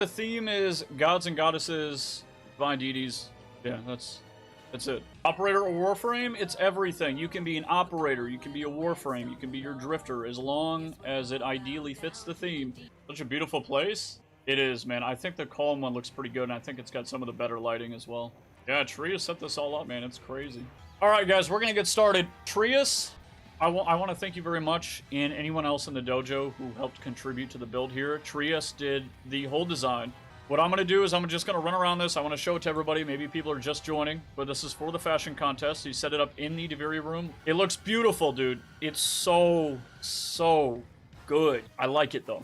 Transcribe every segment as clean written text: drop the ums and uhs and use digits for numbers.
The theme is gods and goddesses, divine deities. Yeah, that's it. Operator or Warframe, it's everything. You can be an operator, you can be a Warframe, you can be your drifter, as long as it ideally fits the theme. Such a beautiful place. It is, man. I think the calm one looks pretty good, and I think it's got some of the better lighting as well. Yeah, Trius set this all up, man. It's crazy. All right, guys, we're gonna get started. Trius, I want to thank you very much, and anyone else in the dojo who helped contribute to the build here. Trius did the whole design. What I'm going to do is I'm just going to run around this. I want to show it to everybody. Maybe people are just joining, but this is for the fashion contest. He set it up in the Deviri room. It looks beautiful, dude. It's so good. I like it, though.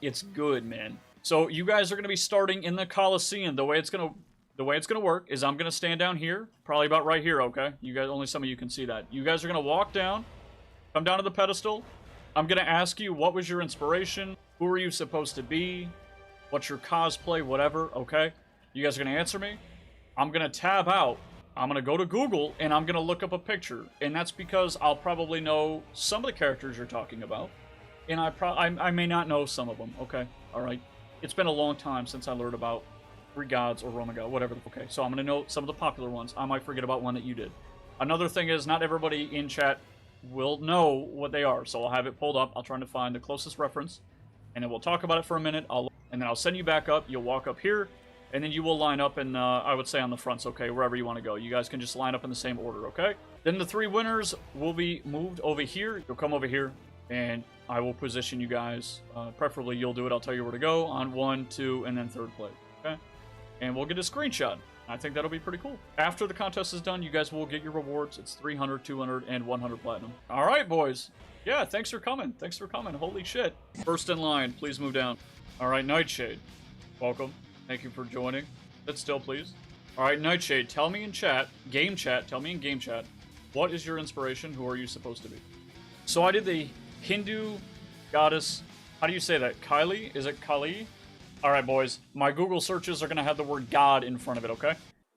It's good, man. So you guys are going to be starting in the Coliseum. The way it's going to work is I'm going to stand down here, probably about right here, okay? You guys, only some of you can see that. You guys are going to walk down, come down to the pedestal. I'm going to ask you, what was your inspiration? Who are you supposed to be? What's your cosplay, whatever, okay? You guys are going to answer me. I'm going to tab out. I'm going to go to Google, and I'm going to look up a picture. And that's because I'll probably know some of the characters you're talking about. And I may not know some of them, okay? All right? It's been a long time since I learned about Greek gods or Roman god, whatever. Okay, so I'm going to know some of the popular ones. I might forget about one that you did. Another thing is, not everybody in chat will know what they are. So I'll have it pulled up. I'll try to find the closest reference. And then we'll talk about it for a minute. And then I'll send you back up. You'll walk up here, and then you will line up in, I would say on the fronts, okay, wherever you want to go. You guys can just line up in the same order, okay? Then the 3 winners will be moved over here. You'll come over here, and I will position you guys. Preferably, you'll do it. I'll tell you where to go on 1, 2, and then 3rd place, okay? And we'll get a screenshot. I think that'll be pretty cool. After the contest is done, you guys will get your rewards. It's 300, 200, and 100 platinum. All right, boys. Yeah, thanks for coming. Thanks for coming. Holy shit. First in line, please move down. All right, Nightshade. Welcome. Thank you for joining. Sit still, please. All right, Nightshade, tell me in chat, tell me in game chat, what is your inspiration? Who are you supposed to be? So I did the Hindu goddess, how do you say that? Kali? Is it Kali? All right, boys. My Google searches are going to have the word God in front of it, okay?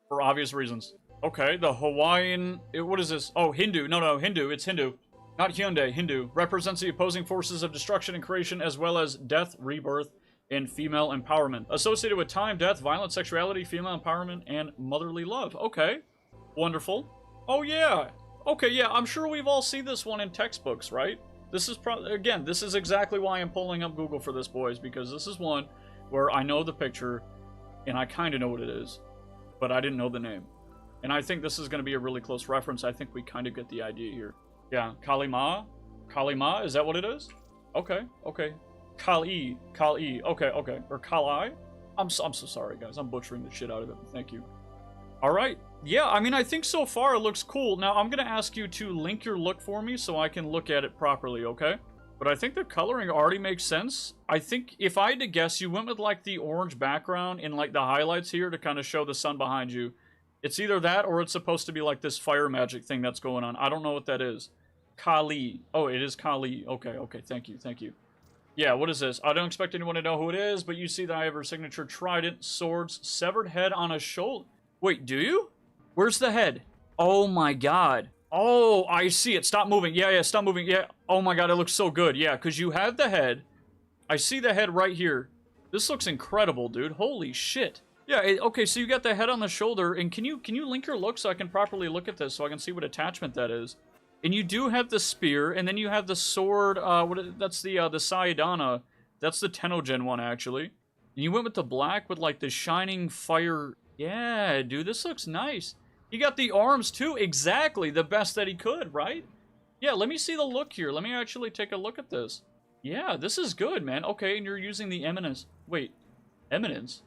For obvious reasons. Okay, the Hawaiian, what is this? Oh, Hindu. No, Hindu. It's Hindu. Not Hyundai, Hindu. Represents the opposing forces of destruction and creation, as well as death, rebirth, and female empowerment. Associated with time, death, violent sexuality, female empowerment, and motherly love. Okay. Wonderful. Oh, yeah. Okay, yeah, I'm sure we've all seen this one in textbooks, right? This is again, this is exactly why I'm pulling up Google for this, boys, because this is one where I know the picture, and I kind of know what it is, but I didn't know the name. And I think this is going to be a really close reference. I think we kind of get the idea here. Yeah, Kali Ma? Kali Ma, is that what it is? Okay, okay. Kali, okay. Or Kali? I'm so sorry, guys. I'm butchering the shit out of it. Thank you. All right. Yeah, I mean, I think so far it looks cool. Now, I'm going to ask you to link your look for me so I can look at it properly, okay? But I think the coloring already makes sense. I think, if I had to guess, you went with, like, the orange background and, like, the highlights here to kind of show the sun behind you. It's either that or it's supposed to be, like, this fire magic thing that's going on. I don't know what that is. Kali. Oh, it is Kali. Okay, thank you. Yeah, what is this? I don't expect anyone to know who it is, but you see that I have her signature trident, swords, severed head on a shoulder. Wait, do you? Where's the head? Oh my god. Oh, I see it. Stop moving. Yeah, stop moving. Yeah. Oh my god, it looks so good. Yeah, because you have the head. I see the head right here. This looks incredible, dude. Holy shit. Yeah, okay, so you got the head on the shoulder, and can you link your look so I can properly look at this, so I can see what attachment that is? And you do have the spear, and then you have the sword, that's the Saidana. That's the Tenogen one, actually. And you went with the black with, like, the shining fire. Yeah, dude, this looks nice. He got the arms, too. Exactly, the best that he could, right? Yeah, let me see the look here. Let me actually take a look at this. Yeah, this is good, man. Okay, and you're using the Eminence. Wait, Eminence?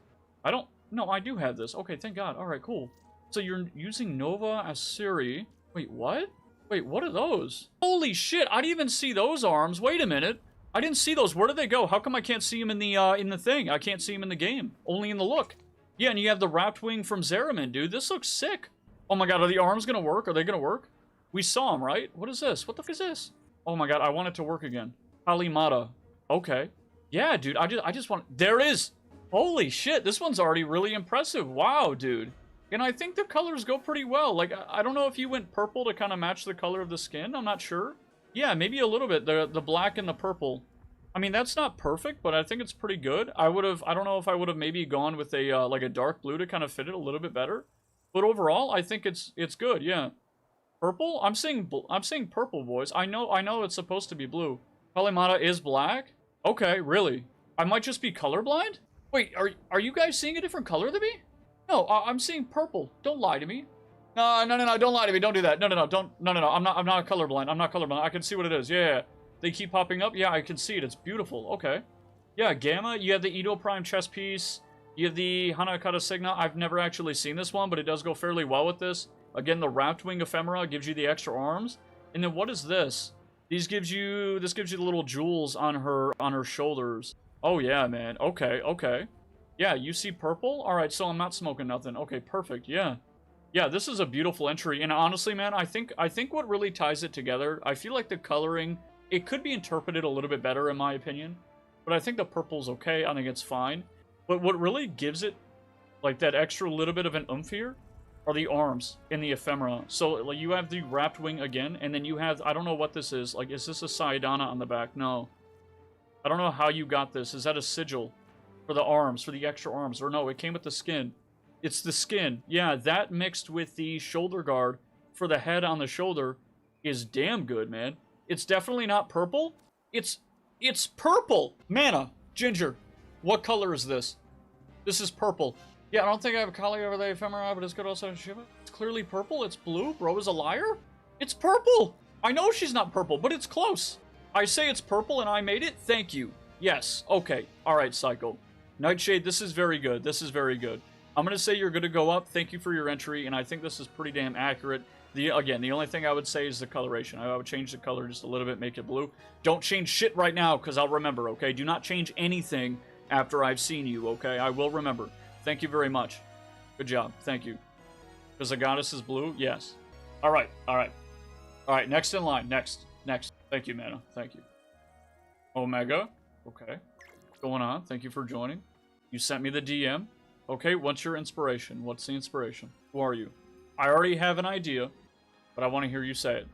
No, I do have this. Okay, thank God. All right, cool. So you're using Nova Asiri. Wait, what? Wait, what are those? Holy shit, I didn't even see those arms. Wait a minute. I didn't see those. Where did they go? How come I can't see them in the thing? I can't see them in the game. Only in the look. Yeah, and you have the wrapped wing from Zeramin, dude. This looks sick. Oh my god, are the arms gonna work? Are they gonna work? We saw them, right? What is this? What the f is this? Oh my god, I want it to work again. Kalimata. Okay. Yeah, dude, I just want... There it is! Holy shit, this one's already really impressive. Wow, dude. And I think the colors go pretty well. Like, I don't know if you went purple to kind of match the color of the skin. I'm not sure. Yeah, maybe a little bit. The black and the purple. I mean, that's not perfect, but I think it's pretty good. I don't know if I would have maybe gone with a, like a dark blue to kind of fit it a little bit better. But overall, I think it's good, yeah. Purple? I'm seeing purple, boys. I know it's supposed to be blue. Kalimata is black? Okay, really? I might just be colorblind? Wait, are you guys seeing a different color than me? No, I'm seeing purple. Don't lie to me. No, don't lie to me. Don't do that. No, I'm not colorblind. I'm not colorblind. I can see what it is. Yeah. They keep popping up. Yeah, I can see it. It's beautiful. Okay. Yeah, Gamma. You have the Edo Prime chess piece. You have the Hanakata Signa. I've never actually seen this one, but it does go fairly well with this. Again, the Wrapped Wing Ephemera gives you the extra arms. And then what is this? This gives you the little jewels on her shoulders. Oh yeah, man. Okay. Yeah, you see purple? Alright, so I'm not smoking nothing. Okay, perfect. Yeah. Yeah, this is a beautiful entry. And honestly, man, I think what really ties it together, I feel like the coloring, it could be interpreted a little bit better in my opinion. But I think the purple's okay. I think it's fine. But what really gives it like that extra little bit of an oomph here are the arms in the ephemera. So like, you have the wrapped wing again, and then you have, I don't know what this is. Like, is this a Saidana on the back? No. I don't know how you got this. Is that a sigil for the arms, for the extra arms? Or no, it came with the skin. It's the skin. Yeah, that mixed with the shoulder guard for the head on the shoulder is damn good, man. It's definitely not purple. It's purple! Mana, Ginger, what color is this? This is purple. Yeah, I don't think I have a collie over the ephemera, but it's good also to ship it. It's clearly purple. It's blue. Bro is a liar? It's purple! I know she's not purple, but it's close. I say it's purple and I made it. Thank you. Yes. Okay. Alright, Psycho. Nightshade, this is very good. This is very good. I'm going to say you're going to go up. Thank you for your entry, and I think this is pretty damn accurate. Again, the only thing I would say is the coloration. I would change the color just a little bit, make it blue. Don't change shit right now, because I'll remember, okay? Do not change anything after I've seen you, okay? I will remember. Thank you very much. Good job. Thank you. Because the goddess is blue? Yes. Alright, alright. Alright, next in line. Next. Thank you, Mana. Thank you. Omega. Okay. What's going on? Thank you for joining. You sent me the DM. Okay, what's your inspiration? What's the inspiration? Who are you? I already have an idea, but I want to hear you say it.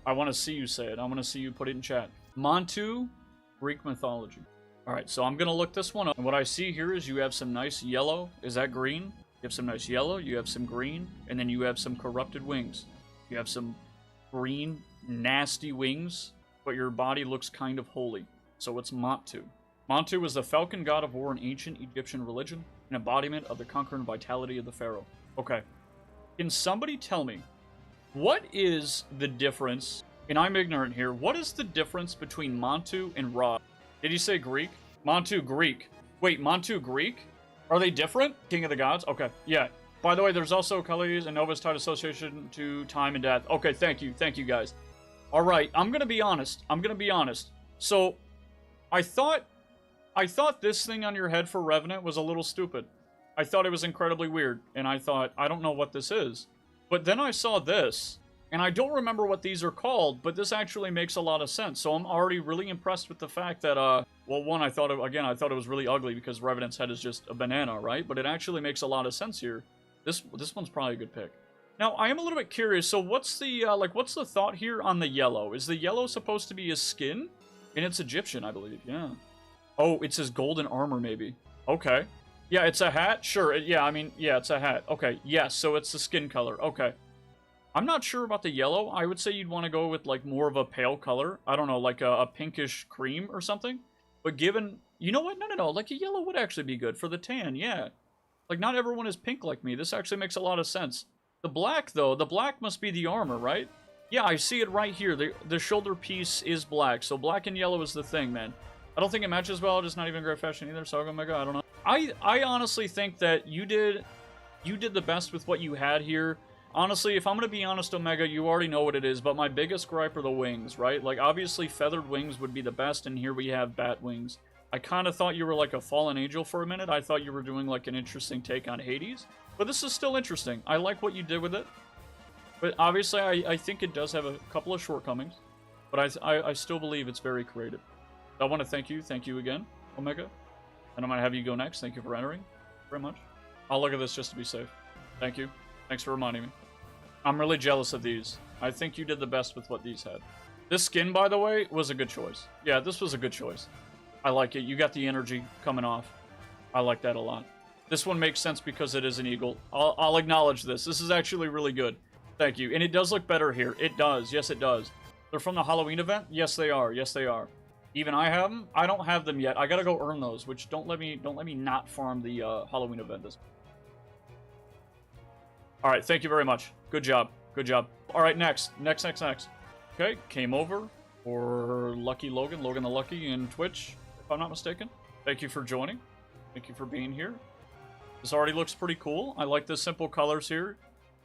I want to see you say it. I want to see you put it in chat. Montu, Greek mythology. Alright, so I'm going to look this one up. And what I see here is you have some nice yellow. Is that green? You have some nice yellow. You have some green. And then you have some corrupted wings. You have some green, nasty wings, but your body looks kind of holy. So it's Montu. Montu was the falcon god of war in ancient Egyptian religion, an embodiment of the conquering vitality of the pharaoh. Okay. Can somebody tell me, what is the difference, and I'm ignorant here, what is the difference between Montu and Ra? Did you say Greek? Montu Greek. Wait, Montu Greek? Are they different? King of the gods? Okay, yeah. By the way, there's also Kali's and Nova's tied association to time and death. Okay, thank you guys. Alright, I'm gonna be honest. So, I thought this thing on your head for Revenant was a little stupid. I thought it was incredibly weird, and I thought, I don't know what this is. But then I saw this, and I don't remember what these are called, but this actually makes a lot of sense. So I'm already really impressed with the fact that, well, one, I thought it was really ugly because Revenant's head is just a banana, right? But it actually makes a lot of sense here. This one's probably a good pick. Now, I am a little bit curious, so what's the thought here on the yellow? Is the yellow supposed to be his skin? And it's Egyptian, I believe, yeah. Oh, it's his golden armor, maybe. Okay. Yeah, it's a hat? Sure, yeah, it's a hat. Okay, yes, so it's the skin color. Okay. I'm not sure about the yellow. I would say you'd want to go with, like, more of a pale color. I don't know, like a pinkish cream or something. But given... You know what? No. Like, a yellow would actually be good for the tan, yeah. Like, not everyone is pink like me. This actually makes a lot of sense. The black, though, the black must be the armor, right? Yeah, I see it right here. The shoulder piece is black, so black and yellow is the thing, man. I don't think it matches well. It's not even great fashion either, so Omega, I don't know. I honestly think that you did the best with what you had here. Honestly, if I'm going to be honest, Omega, you already know what it is, but my biggest gripe are the wings, right? Like, obviously, feathered wings would be the best, and here we have bat wings. I kind of thought you were like a fallen angel for a minute. I thought you were doing like an interesting take on Hades, but this is still interesting. I like what you did with it, but obviously, I think it does have a couple of shortcomings, but I still believe it's very creative. I want to thank you again, Omega. And I'm going to have you go next. Thank you for entering very much. I'll look at this just to be safe. Thank you. Thanks for reminding me. I'm really jealous of these. I think you did the best with what these had. This skin, by the way, was a good choice. Yeah, this was a good choice. I like it. You got the energy coming off. I like that a lot. This one makes sense because it is an eagle. I'll acknowledge this. This is actually really good. Thank you. And it does look better here. It does. Yes, it does. They're from the Halloween event? Yes, they are. Yes, they are. Even I have them. I don't have them yet. I gotta go earn those, which don't let me not farm the Halloween event this. All right, thank you very much. Good job. Good job. All right, next. Okay, came over for Lucky Logan, Logan the Lucky in Twitch, if I'm not mistaken. Thank you for joining. Thank you for being here. This already looks pretty cool. I like the simple colors here.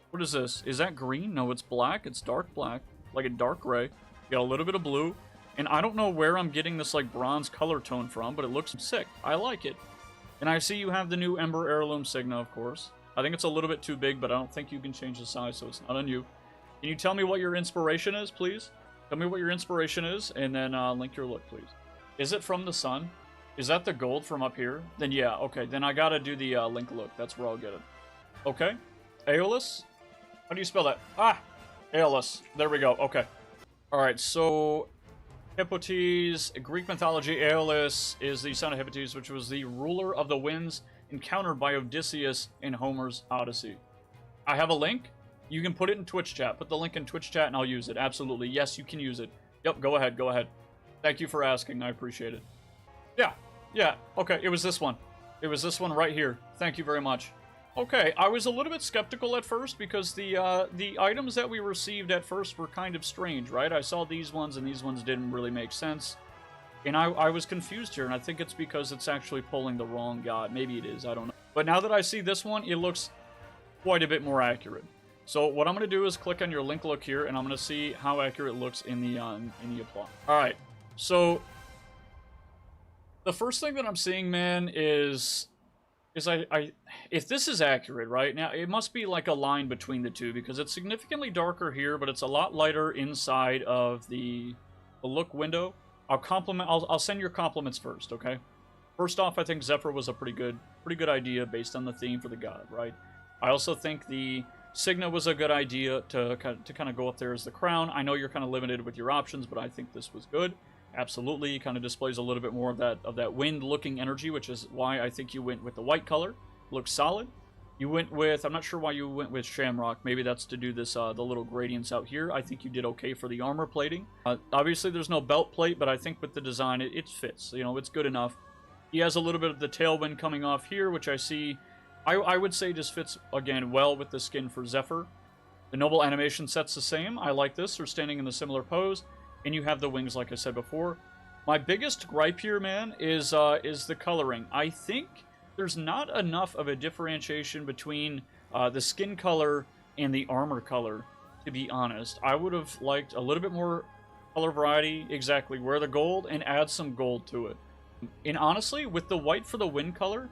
What is this? Is that green? No, it's black. It's dark black, like a dark gray. Got a little bit of blue. And I don't know where I'm getting this like bronze color tone from, but it looks sick. I like it. And I see you have the new Ember Heirloom Signa, of course. I think it's a little bit too big, but I don't think you can change the size, so it's not on you. Can you tell me what your inspiration is, please? Tell me what your inspiration is, and then link your look, please. Is it from the sun? Is that the gold from up here? Then yeah, okay. Then I gotta do the link look. That's where I'll get it. Okay. Aeolus? How do you spell that? Ah! Aeolus. There we go. Okay. Alright, so... Hippotes, Greek mythology, Aeolus is the son of Hippotes, which was the ruler of the winds encountered by Odysseus in Homer's Odyssey. I have a link. You can put it in Twitch chat. Put the link in Twitch chat and I'll use it. Absolutely. Yes, you can use it. Yep, go ahead. Go ahead. Thank you for asking. I appreciate it. Yeah. Okay, it was this one. It was this one right here. Thank you very much. Okay, I was a little bit skeptical at first because the items that we received at first were kind of strange, right? I saw these ones and these ones didn't really make sense. And I was confused here, and I think it's because it's actually pulling the wrong god. Maybe it is, I don't know. But now that I see this one, it looks quite a bit more accurate. So what I'm going to do is click on your link look here, and I'm going to see how accurate it looks in the apply. Alright, so the first thing that I'm seeing, man, is if this is accurate, right? Now, it must be like a line between the two, because it's significantly darker here, but it's a lot lighter inside of the look window. I'll send your compliments first, okay? First off, I think Zephyr was a pretty good idea based on the theme for the god, right? I also think the Signa was a good idea to kind of go up there as the crown. I know you're kind of limited with your options, but I think this was good. Absolutely, kind of displays a little bit more of that wind-looking energy, which is why I think you went with the white color. Looks solid. You went with, I'm not sure why you went with Shamrock. Maybe that's to do this, the little gradients out here. I think you did okay for the armor plating. Obviously, there's no belt plate, but I think with the design, it fits. You know, it's good enough. He has a little bit of the tailwind coming off here, which I see, I would say just fits, again, well with the skin for Zephyr. The noble animation set's the same. I like this. They're standing in a similar pose. And you have the wings, like I said before. My biggest gripe here, man, is the coloring. I think there's not enough of a differentiation between the skin color and the armor color, to be honest. I would have liked a little bit more color variety, exactly, wear the gold and add some gold to it. And honestly, with the white for the wind color,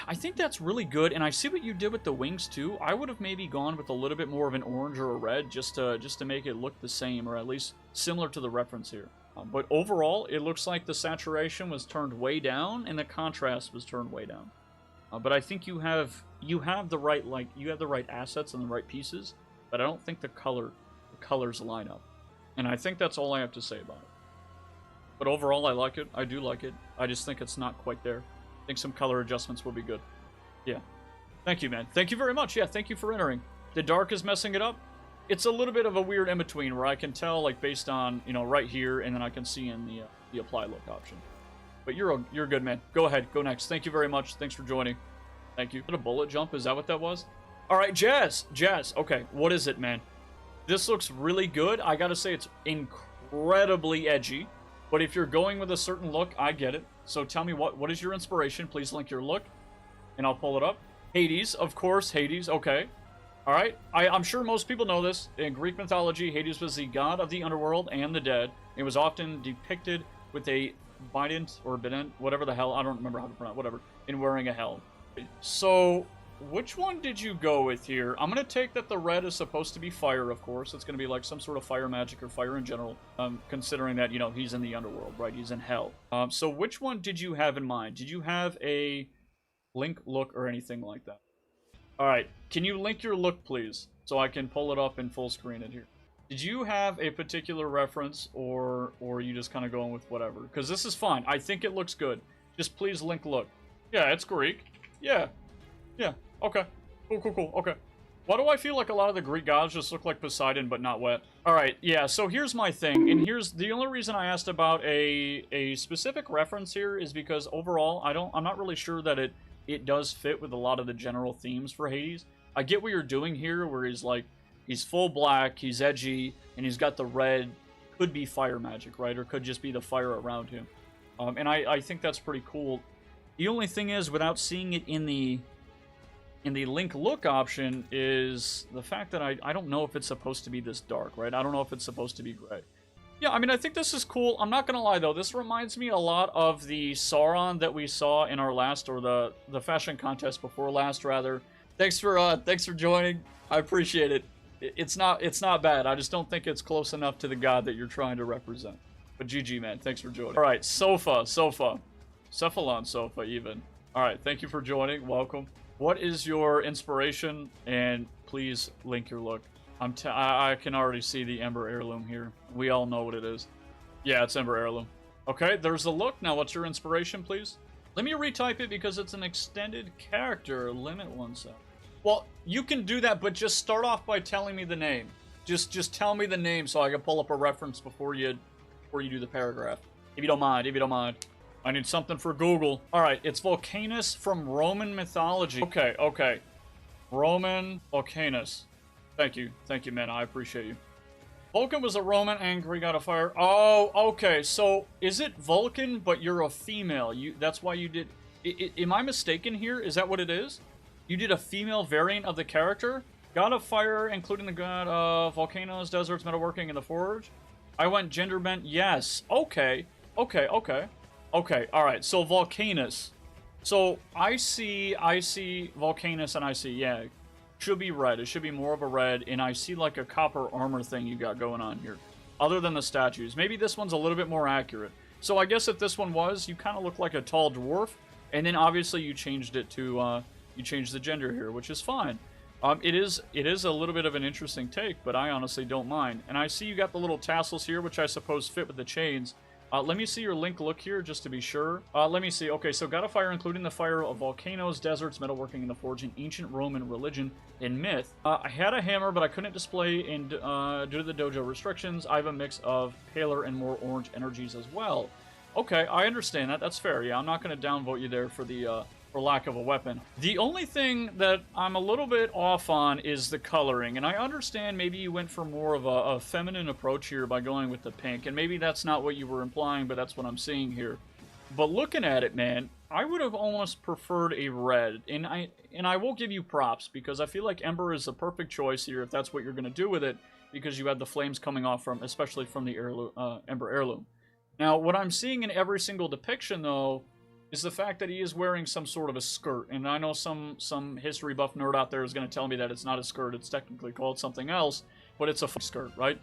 I think that's really good, and I see what you did with the wings too. I would have maybe gone with a little bit more of an orange or a red just to make it look the same, or at least similar to the reference here. But overall, it looks like the saturation was turned way down and the contrast was turned way down. But I think you have the right assets and the right pieces, but I don't think the colors line up. And I think that's all I have to say about it. But overall, I like it. I do like it. I just think it's not quite there. I think some color adjustments will be good. Yeah. Thank you, man. Thank you very much. Yeah, thank you for entering. The dark is messing it up. It's a little bit of a weird in-between where I can tell, like, based on, you know, right here, and then I can see in the apply look option. But you're good, man. Go ahead. Go next. Thank you very much. Thanks for joining. Thank you. Did a bullet jump? Is that what that was? All right, Jazz. Okay, what is it, man? This looks really good. I gotta say, it's incredibly edgy. But if you're going with a certain look, I get it. So tell me, what is your inspiration? Please link your look, and I'll pull it up. Hades, of course, Hades. Okay. All right. I'm sure most people know this. In Greek mythology, Hades was the god of the underworld and the dead. It was often depicted with a bident or bident, whatever the hell, I don't remember how to pronounce, whatever, in wearing a helm. So, which one did you go with here? I'm going to take that the red is supposed to be fire, of course. It's going to be like some sort of fire magic or fire in general, considering that, you know, he's in the underworld, right? He's in hell. So which one did you have in mind? Did you have a link look or anything like that? All right. Can you link your look, please, so I can pull it up and full screen it here? Did you have a particular reference, or are you just kind of going with whatever? Because this is fine. I think it looks good. Just please link look. Yeah, it's Greek. Yeah. Yeah. Okay. Cool, cool, cool. Okay. Why do I feel like a lot of the Greek gods just look like Poseidon, but not wet? Alright, yeah, so here's my thing, and here's the only reason I asked about a specific reference here is because overall, I'm not really sure that it does fit with a lot of the general themes for Hades. I get what you're doing here, where he's full black, he's edgy, and he's got the red, could be fire magic, right? Or could just be the fire around him. And I think that's pretty cool. The only thing is, without seeing it in the link look option, is the fact that I don't know if it's supposed to be this dark, right? I don't know if it's supposed to be gray. Yeah, I mean, I think this is cool. I'm not gonna lie, though. This reminds me a lot of the Sauron that we saw in our last, or the fashion contest before last, rather. Thanks for joining. I appreciate it. It's not bad. I just don't think it's close enough to the god that you're trying to represent. But GG, man. Thanks for joining. All right, Sofa. Cephalon Sofa, even. All right, thank you for joining. Welcome. What is your inspiration? And please link your look. I can already see the Ember Heirloom here. We all know what it is. Yeah, it's Ember Heirloom. Okay, there's the look. Now, what's your inspiration, please? Let me retype it because it's an extended character. Limit oneself. Well, you can do that, but just start off by telling me the name. Just tell me the name so I can pull up a reference before you do the paragraph. If you don't mind. I need something for Google. Alright, it's Vulcanus from Roman mythology. Okay. Roman Vulcanus. Thank you, man. I appreciate you. Vulcan was a Roman angry god of fire. Oh, okay. So, is it Vulcan, but you're a female? That's why you did... am I mistaken here? Is that what it is? You did a female variant of the character? God of fire, including the god of volcanoes, deserts, metalworking, and the forge? I went gender bent. Yes. Okay, alright. So, Vulcanus. So, I see Vulcanus, and I see, yeah, should be red. It should be more of a red, and I see like a copper armor thing you got going on here. Other than the statues. Maybe this one's a little bit more accurate. So, I guess if this one was, you kind of look like a tall dwarf, and then obviously you changed it to, you changed the gender here, which is fine. It is a little bit of an interesting take, but I honestly don't mind. And I see you got the little tassels here, which I suppose fit with the chains. Let me see your link look here, just to be sure. Let me see. Okay, so God of Fire, including the fire of volcanoes, deserts, metalworking, and the forge in ancient Roman religion and myth. I had a hammer, but I couldn't display due to the dojo restrictions. I have a mix of paler and more orange energies as well. Okay, I understand that. That's fair. Yeah, I'm not going to downvote you there for the... for lack of a weapon. The only thing that I'm a little bit off on is the coloring, and I understand maybe you went for more of a feminine approach here by going with the pink, and maybe that's not what you were implying, but that's what I'm seeing here. But looking at it, man, I would have almost preferred a red, and I will give you props, because I feel like Ember is a perfect choice here if that's what you're going to do with it, because you have the flames coming off from, especially from the Ember Heirloom. Now, what I'm seeing in every single depiction, though, is the fact that he is wearing some sort of a skirt. And I know some history buff nerd out there is going to tell me that it's not a skirt, it's technically called something else, but it's a skirt, right?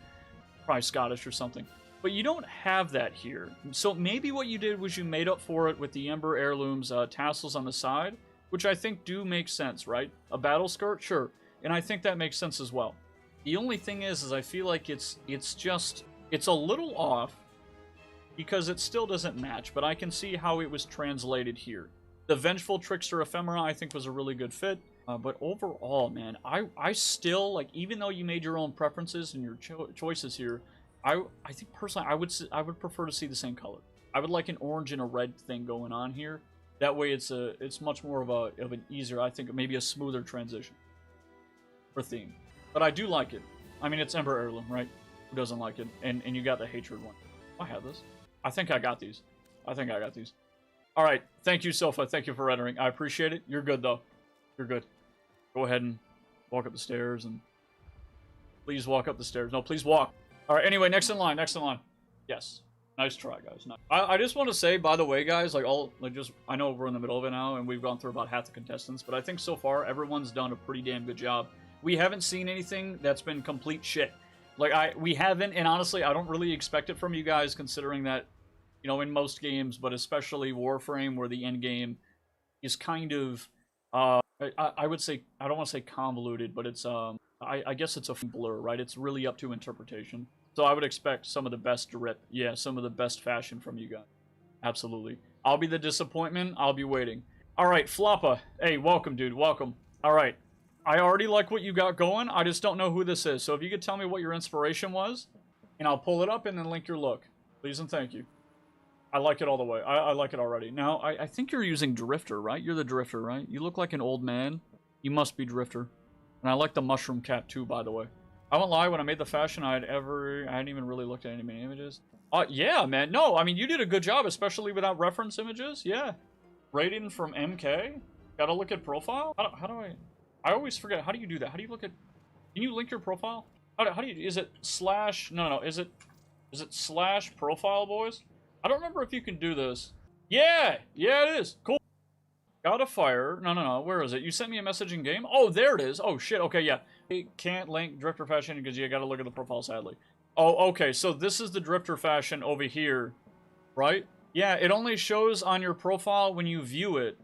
Probably Scottish or something. But you don't have that here. So maybe what you did was you made up for it with the Ember Heirloom's tassels on the side, which I think do make sense, right? A battle skirt? Sure. And I think that makes sense as well. The only thing is I feel like it's a little off, because it still doesn't match, but I can see how it was translated here. The Vengeful Trickster Ephemera, I think, was a really good fit, but overall, man, I still, like, even though you made your own preferences and your choices here, I think, personally, I would prefer to see the same color. I would like an orange and a red thing going on here. That way, it's much more of an easier, I think, maybe a smoother transition for theme. But I do like it. I mean, it's Ember Heirloom, right? Who doesn't like it? And you got the Hatred one. I have this. I think I got these. Alright, thank you, Sofa. Thank you for rendering. I appreciate it. You're good, though. You're good. Go ahead and walk up the stairs, and... please walk up the stairs. No, please walk. Alright, anyway, next in line. Yes. Nice try, guys. Nice. I just want to say, by the way, guys, I know we're in the middle of it now, and we've gone through about half the contestants, but I think so far, everyone's done a pretty damn good job. We haven't seen anything that's been complete shit. We haven't, and honestly, I don't really expect it from you guys, considering that, you know, in most games, but especially Warframe, where the end game is kind of, I would say, I don't want to say convoluted, but it's I guess it's a blur, right? It's really up to interpretation. So I would expect some of the best drip. Yeah, some of the best fashion from you guys. Absolutely. I'll be the disappointment. I'll be waiting. All right, Floppa. Hey, welcome, dude. Welcome. All right. I already like what you got going. I just don't know who this is. So if you could tell me what your inspiration was, and I'll pull it up and then link your look. Please and thank you. I like it all the way. I like it already. Now, I think you're using Drifter, right? You're the Drifter, right? You look like an old man. You must be Drifter. And I like the mushroom cap too, by the way. I won't lie, when I made the fashion, I hadn't even really looked at any many images. Yeah, man. No, I mean, you did a good job, especially without reference images. Yeah. Rating from MK. Gotta look at profile? How do I always forget. How do you do that? How do you look at... Can you link your profile? How do you... Is it slash... No. Is it slash profile, boys? I don't remember if you can do this. Yeah! Yeah, it is. Cool. Got a fire. No. Where is it? You sent me a message in game? Oh, there it is. Oh, shit. Okay, yeah. It can't link Drifter Fashion because you gotta look at the profile, sadly. Oh, okay. So this is the Drifter Fashion over here, right? Yeah, it only shows on your profile when you view it.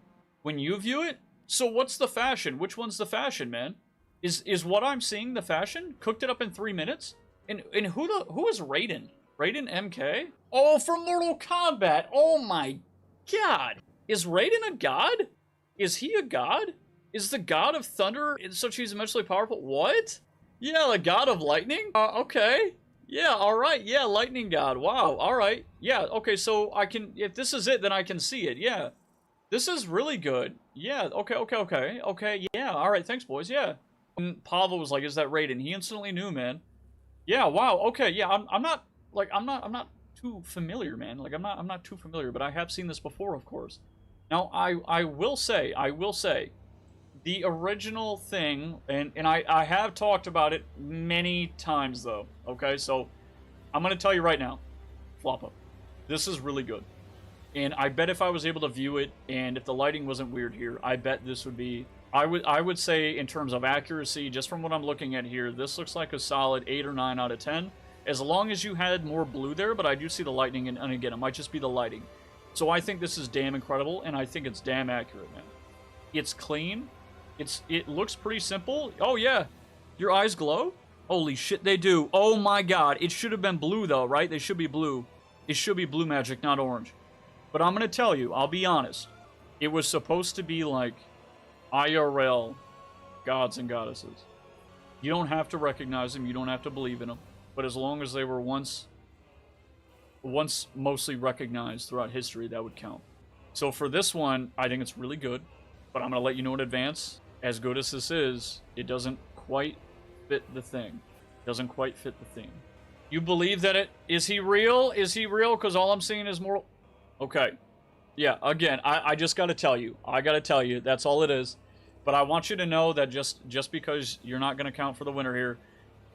When you view it? So what's the fashion? Which one's the fashion, man? Is what I'm seeing the fashion? Cooked it up in 3 minutes? And who is Raiden? Raiden MK? Oh, from Mortal Kombat! Oh my god! Is Raiden a god? Is he a god? Is the god of thunder such he's immensely powerful? What? Yeah, the god of lightning? Okay. Yeah, alright. Yeah, lightning god. Wow, alright. Yeah, okay, so I can... If this is it, then I can see it. Yeah. This is really good. Yeah, okay, yeah, alright, thanks, boys, yeah. And Pavel was like, is that Raiden? He instantly knew, man. Yeah, wow, okay, yeah, I'm not too familiar, man. Like, I'm not too familiar, but I have seen this before, of course. Now, I will say, the original thing, and I have talked about it many times, though, okay? So, I'm going to tell you right now, Floppa, this is really good. And I bet if I was able to view it, and if the lighting wasn't weird here, I bet this would be... I would say, in terms of accuracy, just from what I'm looking at here, this looks like a solid 8 or 9 out of 10. As long as you had more blue there, but I do see the lightning, and again, it might just be the lighting. So I think this is damn incredible, and I think it's damn accurate, man. It's clean. It looks pretty simple. Oh, yeah. Your eyes glow? Holy shit, they do. Oh, my God. It should have been blue, though, right? They should be blue. It should be blue magic, not orange. But I'm going to tell you, I'll be honest. It was supposed to be like IRL gods and goddesses. You don't have to recognize them. You don't have to believe in them. But as long as they were once mostly recognized throughout history, that would count. So for this one, I think it's really good. But I'm going to let you know in advance, as good as this is, it doesn't quite fit the thing. It doesn't quite fit the theme. You believe that it... Is he real? Is he real? Because all I'm seeing is more... Okay. Yeah, again, I just got to tell you. I got to tell you, that's all it is. But I want you to know that just because you're not going to count for the winner here,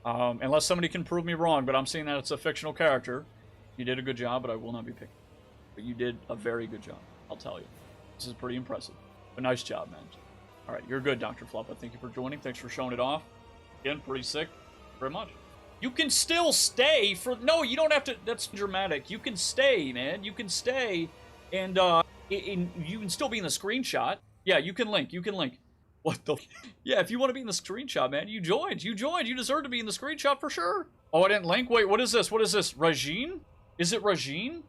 unless somebody can prove me wrong, but I'm seeing that it's a fictional character. You did a good job, but I will not be picking. But you did a very good job, I'll tell you. This is pretty impressive. But nice job, man. All right, you're good, Dr. Floppa. Thank you for joining. Thanks for showing it off. Again, pretty sick. Very much. You can still stay for... No, you don't have to... That's dramatic. You can stay, man. You can stay. And you can still be in the screenshot. Yeah, you can link. You can link. What the... Yeah, if you want to be in the screenshot, man, you joined. You joined. You deserve to be in the screenshot for sure. Oh, I didn't link? Wait, what is this? What is this? Rajin? Is it Rajin?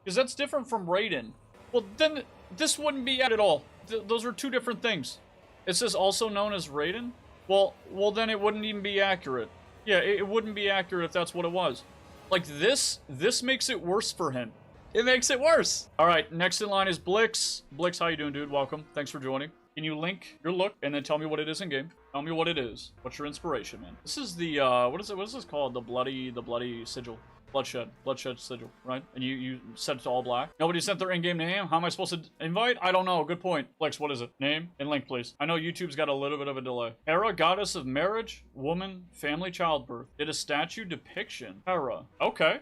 Because that's different from Raiden. Well, then this wouldn't be at all. Those are two different things. Is this also known as Raiden? Well, then it wouldn't even be accurate. Yeah, it wouldn't be accurate if that's what it was. Like, this makes it worse for him. It makes it worse. All right, next in line is Blix. Blix, how you doing, dude? Welcome. Thanks for joining. Can you link your look and then tell me what it is in game? Tell me what it is. What's your inspiration, man? This is the, what is this called? The bloody sigil. Bloodshed sigil, right? And you set it to all black. Nobody sent their in-game name. How am I supposed to invite? I don't know. Good point. Flex, what is it? Name and link, please. I know YouTube's got a little bit of a delay. Hera, goddess of marriage, woman, family, childbirth. Did a statue depiction. Hera. Okay.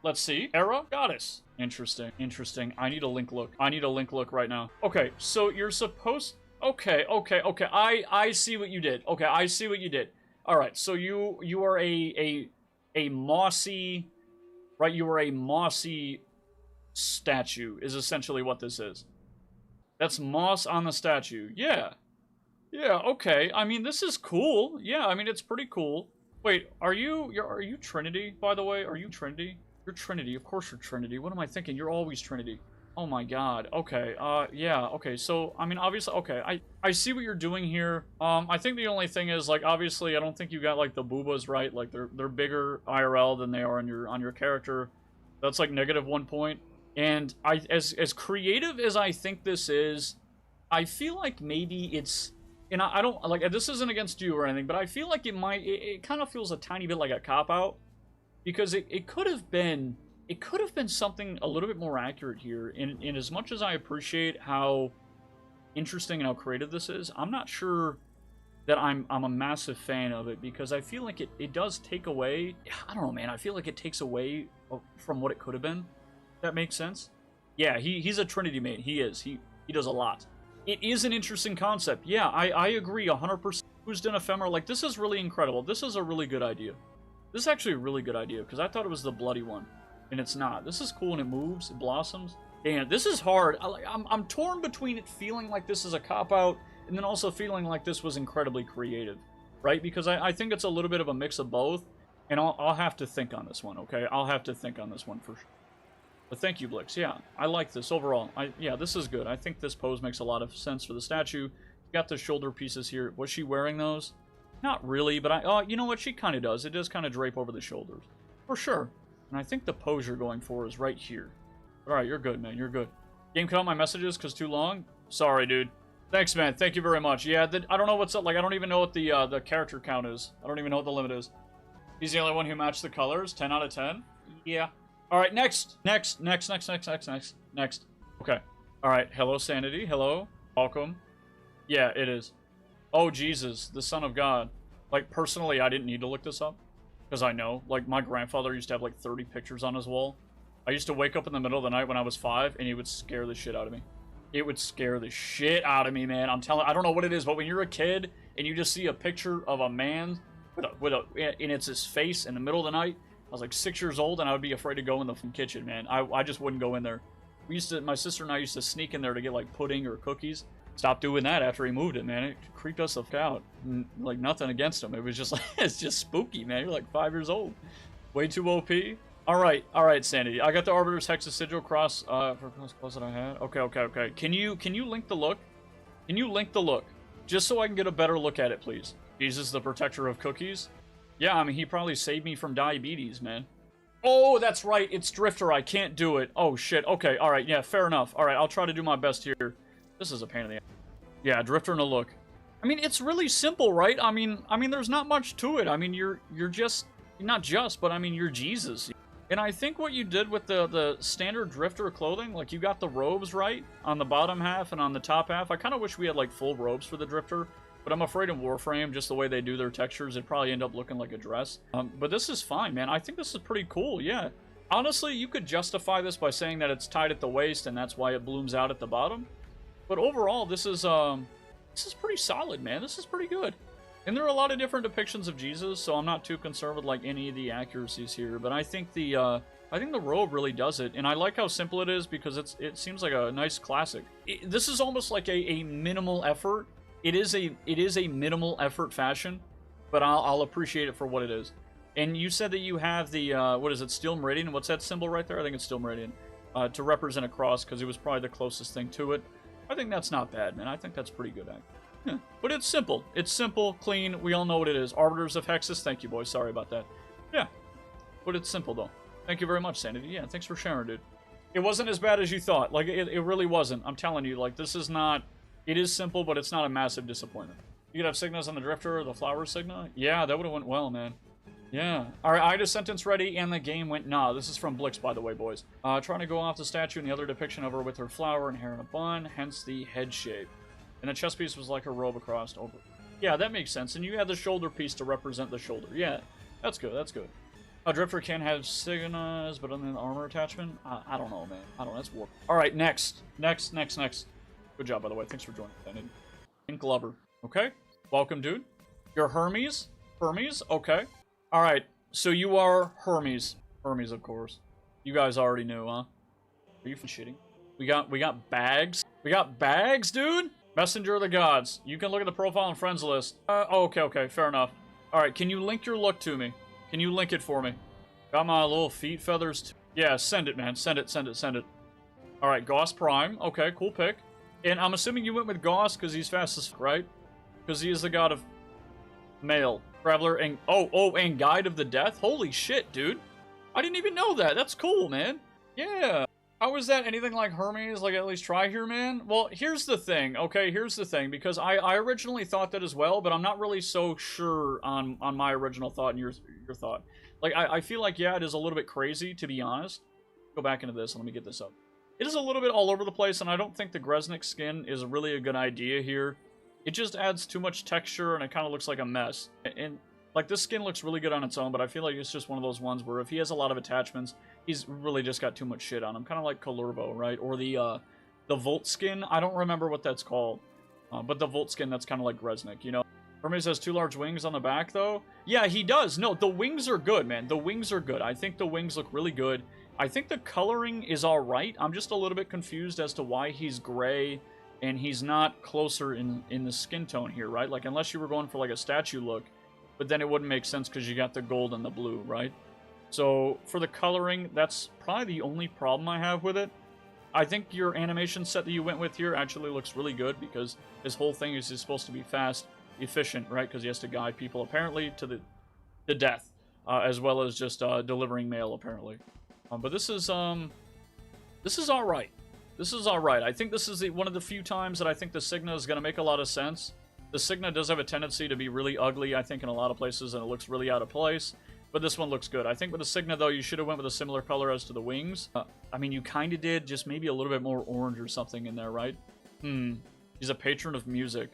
Let's see. Hera, goddess. Interesting. I need a link look. Right now. Okay, so you're supposed... Okay. I see what you did. Okay, I see what you did. All right, so you are a mossy... Right, you are a mossy statue, is essentially what this is. That's moss on the statue. Yeah. Yeah, okay. I mean, this is cool. Yeah, I mean, it's pretty cool. Wait, are you Trinity, by the way? Are you Trinity? You're Trinity. Of course you're Trinity. What am I thinking? You're always Trinity. Oh my god. Okay. Yeah. Okay. So, I mean, obviously, okay. I see what you're doing here. I think the only thing is, like, obviously, I don't think you got, like, the boobas right. Like, they're bigger IRL than they are on your character. That's, like, -1 point. And as creative as I think this is, I feel like maybe it's... And I don't... Like, this isn't against you or anything, but I feel like it might... It kind of feels a tiny bit like a cop-out. Because it could have been... It could have been something a little bit more accurate here. In as much as I appreciate how interesting and how creative this is, I'm not sure that I'm a massive fan of it, because I feel like it does take away... I don't know, man. I feel like it takes away from what it could have been. That makes sense? Yeah, he's a Trinity mate. He is. He does a lot. It is an interesting concept. Yeah, I agree 100%. Who's done ephemera? Like, this is really incredible. This is a really good idea. This is actually a really good idea, because I thought it was the bloody one. And it's not. This is cool, and it moves, it blossoms. Damn, this is hard. I'm torn between it feeling like this is a cop-out, and then also feeling like this was incredibly creative. Right? Because I think it's a little bit of a mix of both. And I'll have to think on this one, okay? I'll have to think on this one for sure. But thank you, Blix. Yeah, I like this overall. Yeah, this is good. I think this pose makes a lot of sense for the statue. You got the shoulder pieces here. Was she wearing those? Not really, but you know what? She kind of does. It does kind of drape over the shoulders. For sure. And I think the pose you're going for is right here. Alright, you're good, man. You're good. Game cut out my messages because too long? Sorry, dude. Thanks, man. Thank you very much. Yeah, I don't know what's up. Like, I don't even know what the character count is. I don't even know what the limit is. He's the only one who matched the colors. 10 out of 10? Yeah. Alright, next. Next. Okay. Alright, hello, Sanity. Hello. Welcome. Yeah, it is. Oh, Jesus. The Son of God. Like, personally, I didn't need to look this up. Because I know. Like, my grandfather used to have, like, 30 pictures on his wall. I used to wake up in the middle of the night when I was 5, and he would scare the shit out of me. It would scare the shit out of me, man. I'm telling... I don't know what it is, but when you're a kid, and you just see a picture of a man and it's his face in the middle of the night... I was like 6 years old, and I would be afraid to go in the kitchen, man. I just wouldn't go in there. My sister and I used to sneak in there to get, like, pudding or cookies. Stopped doing that after he moved it, man. It creeped us the fuck out. Like, nothing against him. It was just like, it's just spooky, man. You're like 5 years old. Way too OP. Alright, Sanity. I got the Arbiter's Hexa Sigil cross, for close that I had. Okay. Can you link the look? Can you link the look? Just so I can get a better look at it, please. Jesus, the protector of cookies. Yeah, I mean, he probably saved me from diabetes, man. Oh, that's right. It's Drifter. I can't do it. Oh, shit. Okay, alright. Yeah, fair enough. Alright, I'll try to do my best here. This is a pain in the ass. Yeah, Drifter and a look. I mean, it's really simple, right? I mean, there's not much to it. I mean, you're just... Not just, but I mean, you're Jesus. And I think what you did with the standard Drifter clothing, like, you got the robes right on the bottom half and on the top half. I kind of wish we had, like, full robes for the Drifter. But I'm afraid in Warframe, just the way they do their textures, it'd probably end up looking like a dress. But this is fine, man. I think this is pretty cool, yeah. Honestly, you could justify this by saying that it's tied at the waist and that's why it blooms out at the bottom. But overall, this is pretty solid, man. This is pretty good. And there are a lot of different depictions of Jesus, so I'm not too concerned with, like, any of the accuracies here. But I think the robe really does it, and I like how simple it is because it seems like a nice classic. This is almost like a minimal effort. It is a minimal effort fashion, but I'll appreciate it for what it is. And you said that you have the, what is it, Steel Meridian? What's that symbol right there? I think it's Steel Meridian. To represent a cross, because it was probably the closest thing to it. I think that's not bad, man. I think that's pretty good, actually. Yeah. But it's simple. It's simple, clean. We all know what it is. Arbiters of Hexus. Thank you, boys. Sorry about that. Yeah. But it's simple, though. Thank you very much, Sanity. Yeah, thanks for sharing, dude. It wasn't as bad as you thought. Like, it really wasn't. I'm telling you, like, this is not... It is simple, but it's not a massive disappointment. You could have Signas on the Drifter or the Flower Signa? Yeah, that would have went well, man. Yeah. Alright, I had a sentence ready, and the game went nah. This is from Blix, by the way, boys. Trying to go off the statue and the other depiction of her with her flower and hair in a bun, hence the head shape. And the chest piece was like her robe across over. Yeah, that makes sense. And you had the shoulder piece to represent the shoulder. Yeah, that's good, that's good. A Drifter can have Signas, but on the armor attachment? I don't know, man. I don't know, that's warp. Alright, next. Next. Good job, by the way. Thanks for joining. Ink Glover. Okay. Welcome, dude. You're Hermes? Hermes? Okay. Alright. So you are Hermes. Hermes, of course. You guys already knew, huh? Are you shitting? We got bags? We got bags, dude? Messenger of the Gods. You can look at the profile and friends list. Okay, fair enough. Alright, can you link your look to me? Can you link it for me? Got my little feet feathers. Yeah, send it, man. Send it. Alright, Gauss Prime. Okay, cool pick. And I'm assuming you went with Gauss because he's fast as fuck, right? Because he is the god of mail, traveler, and and guide of the death. Holy shit, dude! I didn't even know that. That's cool, man. Yeah. How is that anything like Hermes? Like, at least try here, man? Well, here's the thing, okay? Here's the thing, because I originally thought that as well, but I'm not really so sure on my original thought and your thought. Like, I feel like, yeah, it is a little bit crazy, to be honest. Go back into this and let me get this up. It is a little bit all over the place, and I don't think the Gresnik skin is really a good idea here. It just adds too much texture, and it kind of looks like a mess. And, like, this skin looks really good on its own, but I feel like it's just one of those ones where if he has a lot of attachments, he's really just got too much shit on him. Kind of like Colurbo, right? Or the Volt skin. I don't remember what that's called. But the Volt skin, that's kind of like Gresnik, you know? Hermes has 2 large wings on the back, though. Yeah, he does. No, the wings are good, man. The wings are good. I think the wings look really good. I think the coloring is alright. I'm just a little bit confused as to why he's gray and he's not closer in the skin tone here, right? Like, unless you were going for, like, a statue look, but then it wouldn't make sense because you got the gold and the blue, right? So, for the coloring, that's probably the only problem I have with it. I think your animation set that you went with here actually looks really good because his whole thing is he's supposed to be fast, efficient, right? Because he has to guide people, apparently, to the death, as well as just delivering mail, apparently. But this is alright. This is alright. I think this is one of the few times that I think the Signa is going to make a lot of sense. The Signa does have a tendency to be really ugly, I think, in a lot of places, and it looks really out of place. But this one looks good. I think with the Signa, though, you should have went with a similar color as to the wings. I mean, you kind of did, just maybe a little bit more orange or something in there, right? He's a patron of music.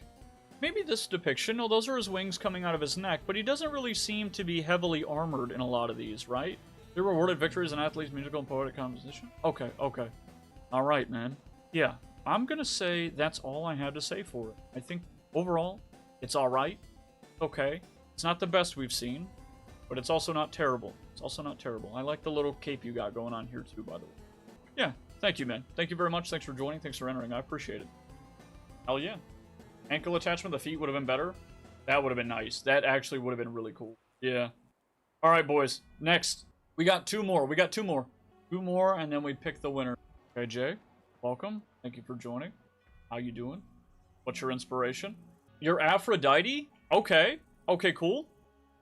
Maybe this depiction, no, those are his wings coming out of his neck, but he doesn't really seem to be heavily armored in a lot of these, right? They rewarded victories in athletes' musical and poetic composition. Okay. Alright, man. Yeah, I'm gonna say that's all I have to say for it. I think, overall, it's alright. Okay. It's not the best we've seen, but it's also not terrible. I like the little cape you got going on here, too, by the way. Yeah, thank you, man. Thank you very much. Thanks for joining. Thanks for entering. I appreciate it. Hell yeah. Ankle attachment, the feet would have been better. That would have been nice. That actually would have been really cool. Yeah. Alright, boys. Next. We got 2 more. 2 more, and then we pick the winner. Okay, Jay. Welcome. Thank you for joining. How you doing? What's your inspiration? Your Aphrodite? Okay. Okay, cool.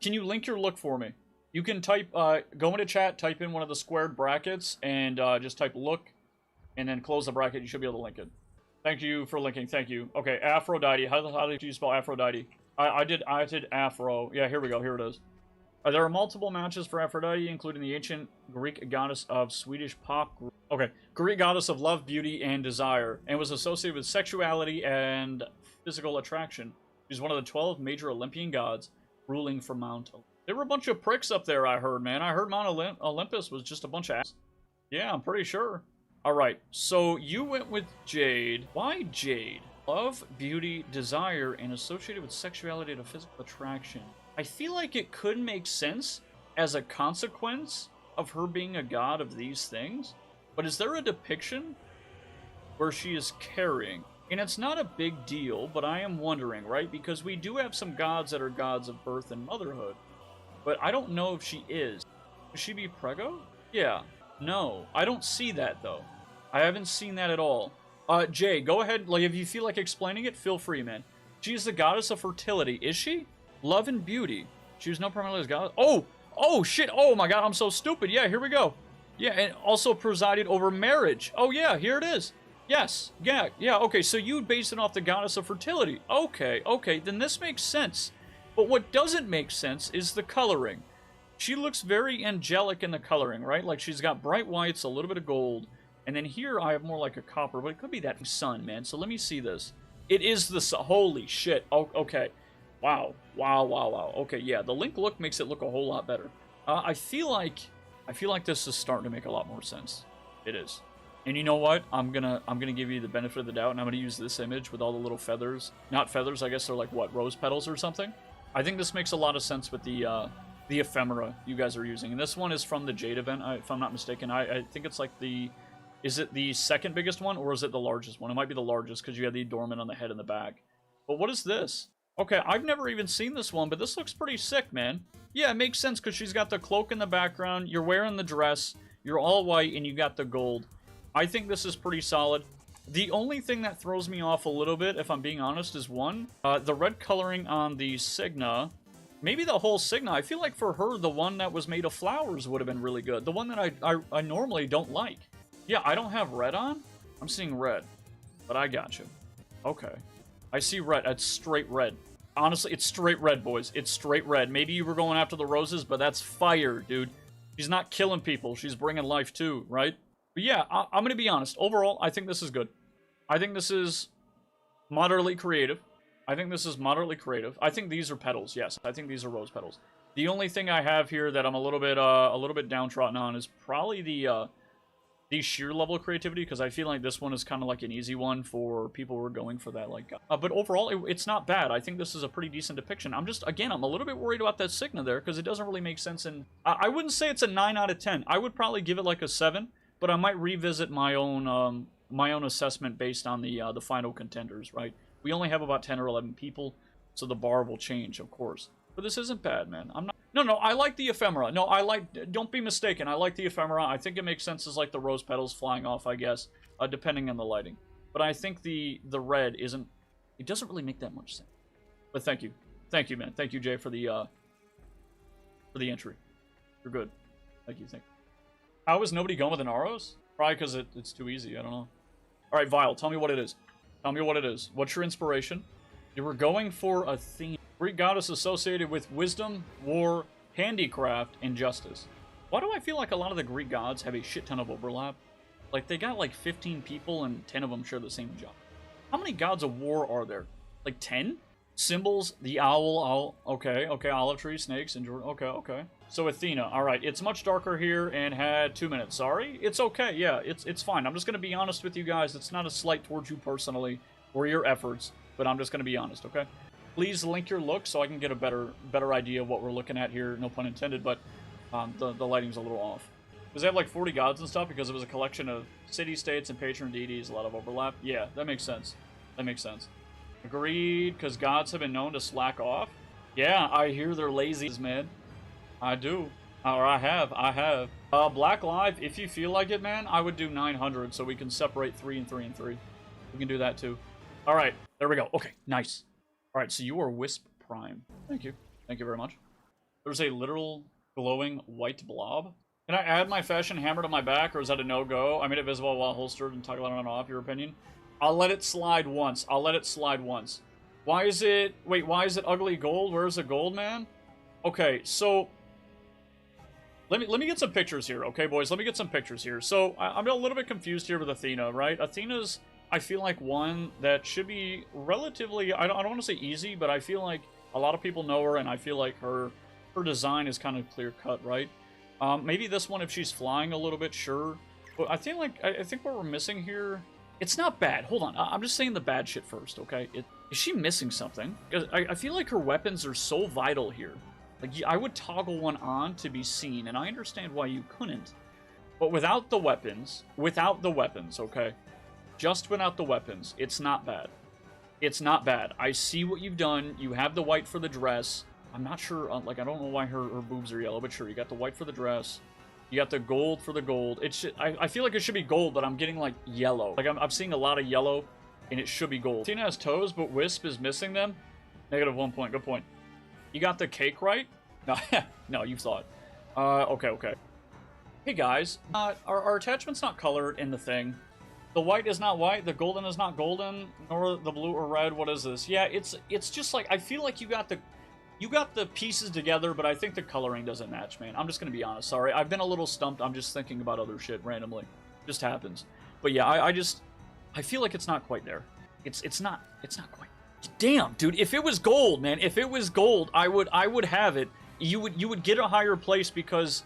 Can you link your look for me? You can type, go into chat, type in one of the squared brackets, and just type look, and then close the bracket. You should be able to link it. Thank you for linking. Thank you. Okay, Aphrodite. How did you spell Aphrodite? I did Afro. Yeah, here we go. Here it is. There are multiple matches for Aphrodite, including the ancient Greek goddess of Swedish pop group. Okay, Greek goddess of love, beauty, and desire, and was associated with sexuality and physical attraction. She's one of the 12 major Olympian gods, ruling from Mount Olympus. There were a bunch of pricks up there, I heard, man. I heard Mount Olympus was just a bunch of ass. Yeah, I'm pretty sure. Alright, so you went with Jade. Why Jade? Love, beauty, desire, and associated with sexuality and physical attraction. I feel like it could make sense as a consequence of her being a god of these things, but is there a depiction where she is carrying? And it's not a big deal, but I am wondering, right? Because we do have some gods that are gods of birth and motherhood, but I don't know if she is. Would she be Prego? Yeah. No. I don't see that, though. I haven't seen that at all. Jay, go ahead. Like, if you feel like explaining it, feel free, man. She is the goddess of fertility. Is she? Love and beauty. She was known primarily as goddess. Oh, shit. Oh, my God. I'm so stupid. Yeah, here we go. Yeah, and also presided over marriage. Oh, yeah, here it is. Yes. Yeah, okay. So you base it off the goddess of fertility. Okay. Then this makes sense. But what doesn't make sense is the coloring. She looks very angelic in the coloring, right? Like, she's got bright whites, a little bit of gold. And then here I have more like a copper, but it could be that sun, man. So let me see this. It is the sun. Holy shit. Oh, okay. Wow. Okay, yeah, the link look makes it look a whole lot better. I feel like this is starting to make a lot more sense. It is. And you know what? I'm gonna give you the benefit of the doubt, and I'm gonna use this image with all the little feathers. Not feathers, I guess they're like, what, rose petals or something? I think this makes a lot of sense with the ephemera you guys are using. And this one is from the Jade event, if I'm not mistaken. I think it's like the Is it the second biggest one, or is it the largest one? It might be the largest, because you have the adornment on the head and the back. But what is this? Okay, I've never even seen this one, but this looks pretty sick, man. Yeah, it makes sense, because she's got the cloak in the background, you're wearing the dress, you're all white, and you got the gold. I think this is pretty solid. The only thing that throws me off a little bit, if I'm being honest, is one, the red coloring on the Signa. Maybe the whole Signa. I feel like for her, the one that was made of flowers would have been really good. The one that I normally don't like. Yeah, I don't have red on. I'm seeing red, but I got you. Okay. I see red. It's straight red. Honestly, it's straight red, boys. It's straight red. Maybe you were going after the roses, but that's fire, dude. She's not killing people. She's bringing life too, right? But yeah, I'm going to be honest. Overall, I think this is good. I think this is moderately creative. I think this is moderately creative. I think these are petals. Yes, I think these are rose petals. The only thing I have here that I'm a little bit downtrodden on is probably the sheer level of creativity, because I feel like this one is kind of like an easy one for people who are going for that. Like, but overall, it's not bad. I think this is a pretty decent depiction. I'm a little bit worried about that Signa there, because it doesn't really make sense. And I wouldn't say it's a 9 out of 10. I would probably give it like a 7, but I might revisit my own assessment based on the final contenders. Right? We only have about 10 or 11 people, so the bar will change, of course. But this isn't bad, man. No, I like the ephemera. No, don't be mistaken. I like the ephemera. I think it makes sense as like the rose petals flying off, I guess, depending on the lighting. But I think the red isn't, it doesn't really make that much sense. But thank you. Thank you, man. Thank you, Jay, for the entry. You're good. Thank you. How is nobody going with an Aros? Probably because it's too easy. I don't know. All right, Vile, tell me what it is. Tell me what it is. What's your inspiration? You were going for a theme. Greek goddess associated with wisdom, war, handicraft, and justice. Why do I feel like a lot of the Greek gods have a shit ton of overlap? Like, they got like 15 people and 10 of them share the same job. How many gods of war are there? Like 10? Symbols, the owl, okay, olive tree, snakes, and okay. So Athena, all right, it's much darker here and had 2 minutes. Sorry, it's okay, yeah, it's fine. I'm just gonna be honest with you guys. It's not a slight towards you personally or your efforts, but I'm just gonna be honest, okay? Please link your look so I can get a better idea of what we're looking at here. No pun intended, but the lighting's a little off. Because they have like 40 gods and stuff, because it was a collection of city-states and patron deities, a lot of overlap. Yeah, that makes sense. That makes sense. Agreed, because gods have been known to slack off. Yeah, I hear they're lazy, man. I do. Or I have. Black Live, if you feel like it, man, I would do 900 so we can separate 3 and 3 and 3. We can do that too. All right, there we go. Okay, nice. All right, so you are Wisp Prime. Thank you. Thank you very much. There's a literal glowing white blob. Can I add my fashion hammer to my back, or is that a no-go? I made it visible while holstered and toggle on and off, your opinion? I'll let it slide once. Why is it... Wait, why is it ugly gold? Where's the gold, man? Okay, so... Let me get some pictures here, okay, boys? Let me get some pictures here. So, I'm a little bit confused here with Athena, right? Athena's, I feel like, one that should be relatively... I don't want to say easy, but I feel like a lot of people know her, and I feel like her design is kind of clear-cut, right? Maybe this one, if she's flying a little bit, sure. But I think what we're missing here... It's not bad. Hold on. I'm just saying the bad shit first, okay? Is she missing something? I feel like her weapons are so vital here. Like, I would toggle one on to be seen, and I understand why you couldn't. But without the weapons, okay? Just without the weapons, it's not bad. It's not bad. I see what you've done. You have the white for the dress. I'm not sure, like, I don't know why her boobs are yellow, but sure, you got the white for the dress. You got the gold for the gold. I feel like it should be gold, but I'm getting, like, yellow. Like, I'm seeing a lot of yellow, and it should be gold. Tina has toes, but Wisp is missing them? -1 point. Good point. You got the cake right? No, no, you thought. Okay. Hey, guys. Our attachment's not colored in the thing. The white is not white. The golden is not golden. Nor the blue or red. What is this? Yeah, it's just like... I feel like you got the pieces together, but I think the coloring doesn't match, man. I'm just gonna be honest. Sorry, I've been a little stumped. I'm just thinking about other shit randomly. Just happens. But yeah, I feel like it's not quite there. It's not quite. Damn, dude. If it was gold, man. If it was gold, I would have it. You would get a higher place because,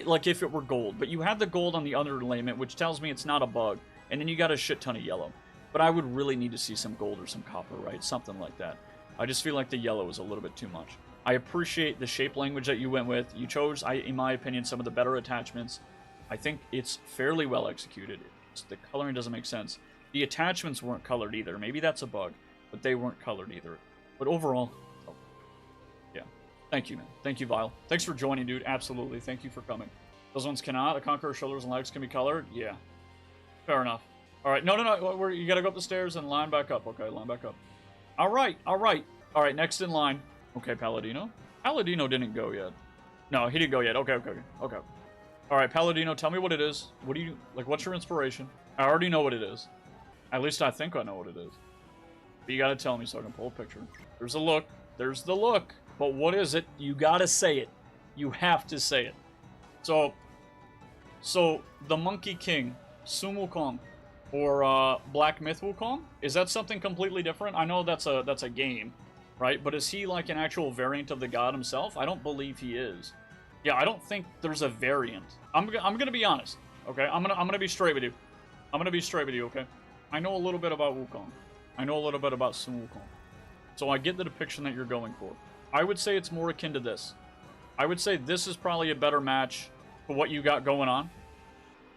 like, if it were gold. But you have the gold on the underlayment, which tells me it's not a bug. And then you got a shit ton of yellow. But I would really need to see some gold or some copper, right? Something like that. I just feel like the yellow is a little bit too much. I appreciate the shape language that you went with. You chose, in my opinion, some of the better attachments. I think it's fairly well executed. The coloring doesn't make sense. The attachments weren't colored either. Maybe that's a bug, but they weren't colored either. But overall, oh, yeah. Thank you, man. Thank you, Vile. Thanks for joining, dude. Absolutely. Thank you for coming. Those ones cannot. The Conqueror's shoulders and legs can be colored. Yeah. Fair enough. All right. No. You got to go up the stairs and line back up. Okay, line back up. All right. All right, next in line. Okay, Palladino. Palladino didn't go yet. No, he didn't go yet. Okay. All right, Palladino, tell me what it is. What do you, like, what's your inspiration? I already know what it is. At least I think I know what it is. But you gotta tell me so I can pull a picture. There's a look. There's the look. But what is it? You gotta say it. You have to say it. So the Monkey King, Sun Wukong, or Black Myth Wukong, is that something completely different? I know that's a game, right? But is he like an actual variant of the god himself? I don't believe he is. Yeah, I don't think there's a variant. I'm gonna be honest, okay? I'm gonna be straight with you. Okay? I know a little bit about Wukong. I know a little bit about Sun Wukong. So I get the depiction that you're going for. I would say it's more akin to this. I would say this is probably a better match for what you got going on.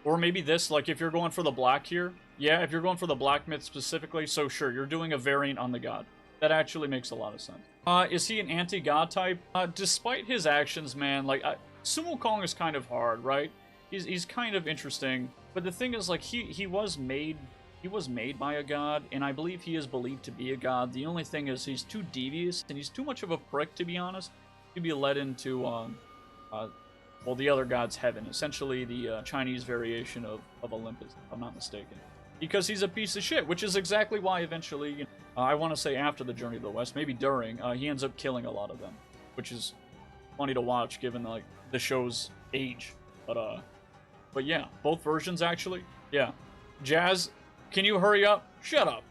Or maybe this, like if you're going for the black here. Yeah, if you're going for the black myth specifically, so sure, you're doing a variant on the god. That actually makes a lot of sense. Is he an anti-god type? Despite his actions, man, like, Sun Wukong is kind of hard, right? He's kind of interesting. But the thing is, like, he was made by a god, and I believe he is believed to be a god. The only thing is he's too devious, and he's too much of a prick, to be honest, to be led into, well, the other god's heaven. Essentially the Chinese variation of Olympus, if I'm not mistaken. Because he's a piece of shit, which is exactly why eventually, you know, I want to say after the Journey to the West, maybe during, he ends up killing a lot of them. Which is funny to watch, given, like, the show's age. But yeah, both versions, actually. Yeah. Jazz, can you hurry up? Shut up.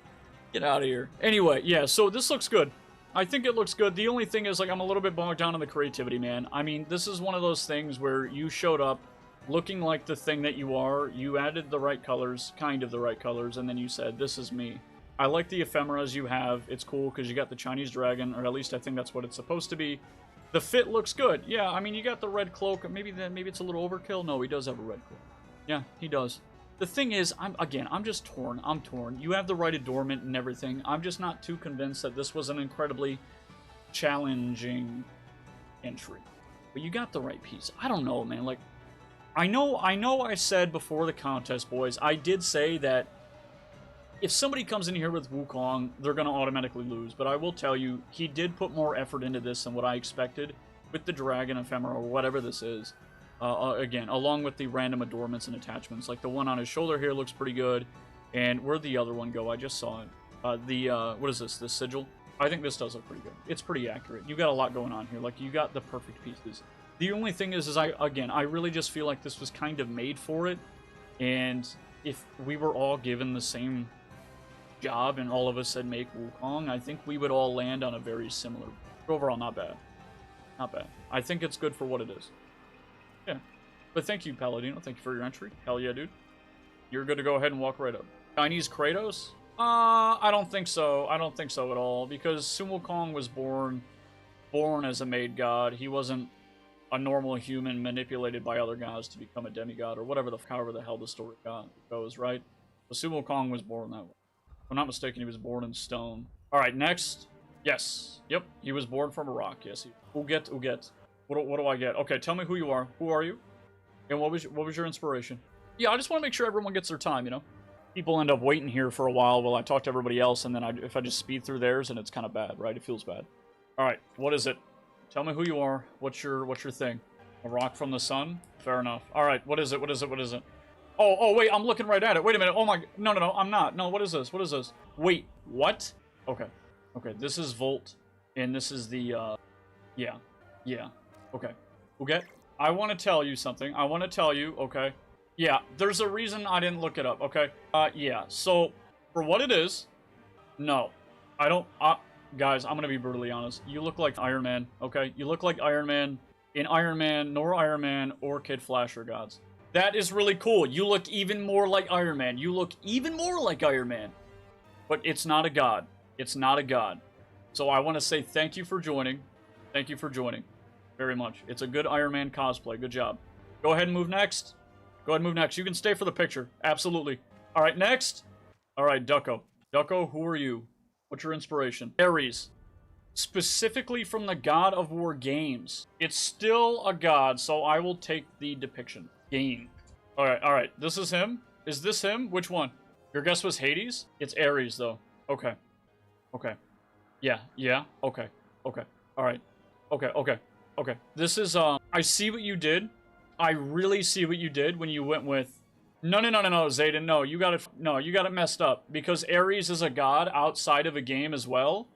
Get out of here. Anyway, yeah, so this looks good. I think it looks good. The only thing is, like, I'm a little bit bogged down in the creativity, man. I mean, this is one of those things where you showed up looking like the thing that you are. You added the right colors, kind of the right colors, and then you said, this is me. I like the ephemeras you have. It's cool because you got the Chinese dragon, or at least I think that's what it's supposed to be. The fit looks good. Yeah, I mean, you got the red cloak. Maybe it's a little overkill. No, he does have a red cloak. Yeah, he does. The thing is, I'm just torn. I'm torn. You have the right adornment and everything. I'm just not too convinced that this was an incredibly challenging entry. But you got the right piece. I don't know, man. Like, I know I said before the contest, boys, I did say that if somebody comes in here with Wukong, they're going to automatically lose. But I will tell you, he did put more effort into this than what I expected with the dragon ephemera or whatever this is. Again, along with the random adornments and attachments. Like the one on his shoulder here looks pretty good. And where'd the other one go? I just saw it. What is this? The sigil? I think this does look pretty good. It's pretty accurate. You got a lot going on here. Like, you got the perfect pieces. The only thing is I really just feel like this was kind of made for it. And if we were all given the same job and all of us said make Wukong, I think we would all land on a very similar. But overall, not bad. Not bad. I think it's good for what it is. Yeah. But thank you, Palladino. Thank you for your entry. Hell yeah, dude. You're good to go ahead and walk right up. Chinese Kratos? I don't think so. I don't think so at all. Because Sun Wukong was born as a made god. He wasn't a normal human manipulated by other gods to become a demigod or whatever however the hell the story goes, right? So Sun Wukong was born that way. If I'm not mistaken, he was born in stone. Alright, next. Yes. Yep. He was born from a rock. Yes. Uget. What do I get? Okay, tell me who you are. Who are you? And what was your inspiration? Yeah, I just want to make sure everyone gets their time, you know? People end up waiting here for a while while I talk to everybody else, and then if I just speed through theirs, and it's kind of bad, right? It feels bad. Alright, what is it? Tell me who you are. What's your thing? A rock from the sun? Fair enough. Alright, what is it? What is it? Oh, wait, I'm looking right at it. Wait a minute. Oh my... No, I'm not. No, what is this? What is this? Wait, what? Okay, this is Volt, and this is the, yeah. Okay. Uget, I want to tell you something. Okay? Yeah, there's a reason I didn't look it up, okay? Yeah, so, for what it is, no. I don't... guys, I'm gonna be brutally honest. You look like Iron Man, okay? You look like Iron Man in Iron Man, nor Iron Man, or Kid Flash or gods. That is really cool. You look even more like Iron Man. But it's not a god. It's not a god. So I want to say thank you for joining. Thank you for joining. Very much. It's a good Iron Man cosplay. Good job. Go ahead and move next. You can stay for the picture. Absolutely. All right, next. All right, Ducko. Ducko, who are you? What's your inspiration? Ares. Specifically from the God of War games. It's still a god, so I will take the depiction. Game. All right. This is him? Is this him? Which one? Your guess was Hades? It's Ares, though. Okay. Okay. Yeah. Okay. All right. Okay. This is, I see what you did. I really see what you did when you went with... No, Zayden, no, you got it messed up. Because Ares is a god outside of a game as well.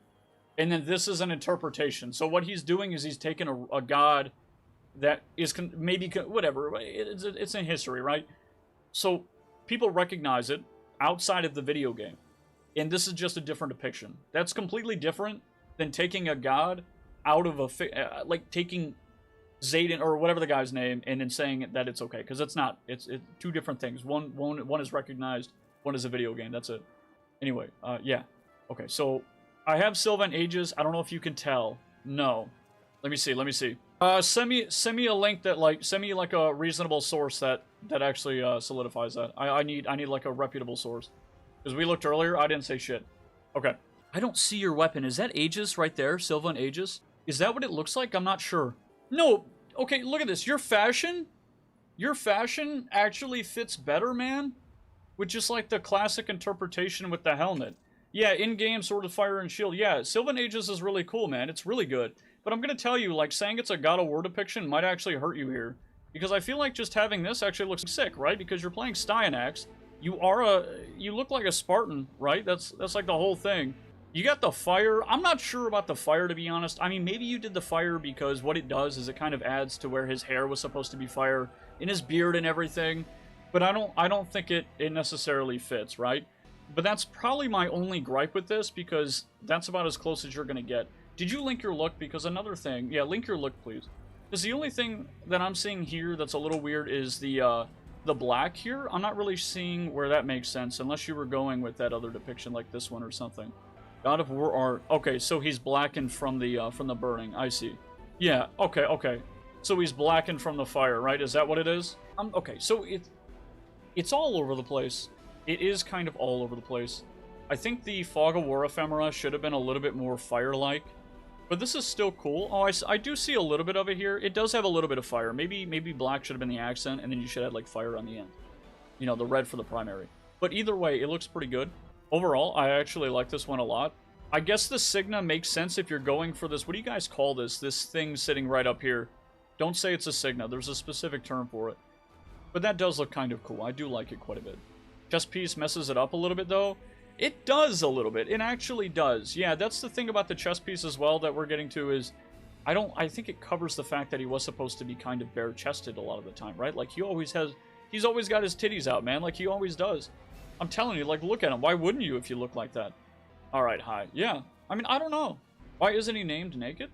And then this is an interpretation. So what he's doing is he's taking a god that is whatever. It's in history, right? So people recognize it outside of the video game. And this is just a different depiction. That's completely different than taking a god out of like taking Zayden or whatever the guy's name and then saying that it's okay. Because it's not. It's two different things. One is recognized. One is a video game. That's it. Anyway, yeah. Okay, so... I have Sylvan Ages. I don't know if you can tell. No. Let me see. Send me a link that, send me, a reasonable source that actually, solidifies that. I need, like, a reputable source. Because we looked earlier, I didn't say shit. Okay. I don't see your weapon. Is that Aegis right there? Sylvan Aegis? Is that what it looks like? I'm not sure. No. Okay, look at this. Your fashion actually fits better, man. With just, the classic interpretation with the helmet. Yeah, in-game Sword of Fire and Shield. Yeah, Sylvan Aegis is really cool, man. It's really good. But I'm going to tell you, saying it's a God of War depiction might actually hurt you here. Because I feel like just having this actually looks sick, right? Because you're playing Styanax. You look like a Spartan, right? That's the whole thing. You got the fire. I'm not sure about the fire, to be honest. I mean, maybe you did the fire because what it does is it kind of adds to where his hair was supposed to be fire. In his beard and everything. But I don't think it necessarily fits, right? But that's probably my only gripe with this, because that's about as close as you're going to get. Did you link your look? Because another thing... Yeah, link your look, please. Because the only thing that I'm seeing here that's a little weird is the black here. I'm not really seeing where that makes sense, unless you were going with that other depiction, like this one or something. God of War art. Okay, so he's blackened from the burning. I see. Yeah, okay. So he's blackened from the fire, right? Is that what it is? Okay, so it's all over the place. It is kind of all over the place. I think the Fog of War ephemera should have been a little bit more fire-like. But this is still cool. Oh, I do see a little bit of it here. It does have a little bit of fire. Maybe black should have been the accent, and then you should have, fire on the end. You know, the red for the primary. But either way, it looks pretty good. Overall, I actually like this one a lot. I guess the Signa makes sense if you're going for this. What do you guys call this? This thing sitting right up here. Don't say it's a Signa. There's a specific term for it. But that does look kind of cool. I do like it quite a bit. Chest piece messes it up a little bit, though. It does a little bit. It actually does. Yeah, that's the thing about the chest piece as well that we're getting to is... I think it covers the fact that he was supposed to be kind of bare-chested a lot of the time, right? Like, he's always got his titties out, man. Like, he always does. I'm telling you, look at him. Why wouldn't you if you look like that? Alright, hi. Yeah. I mean, I don't know. Why isn't he named naked?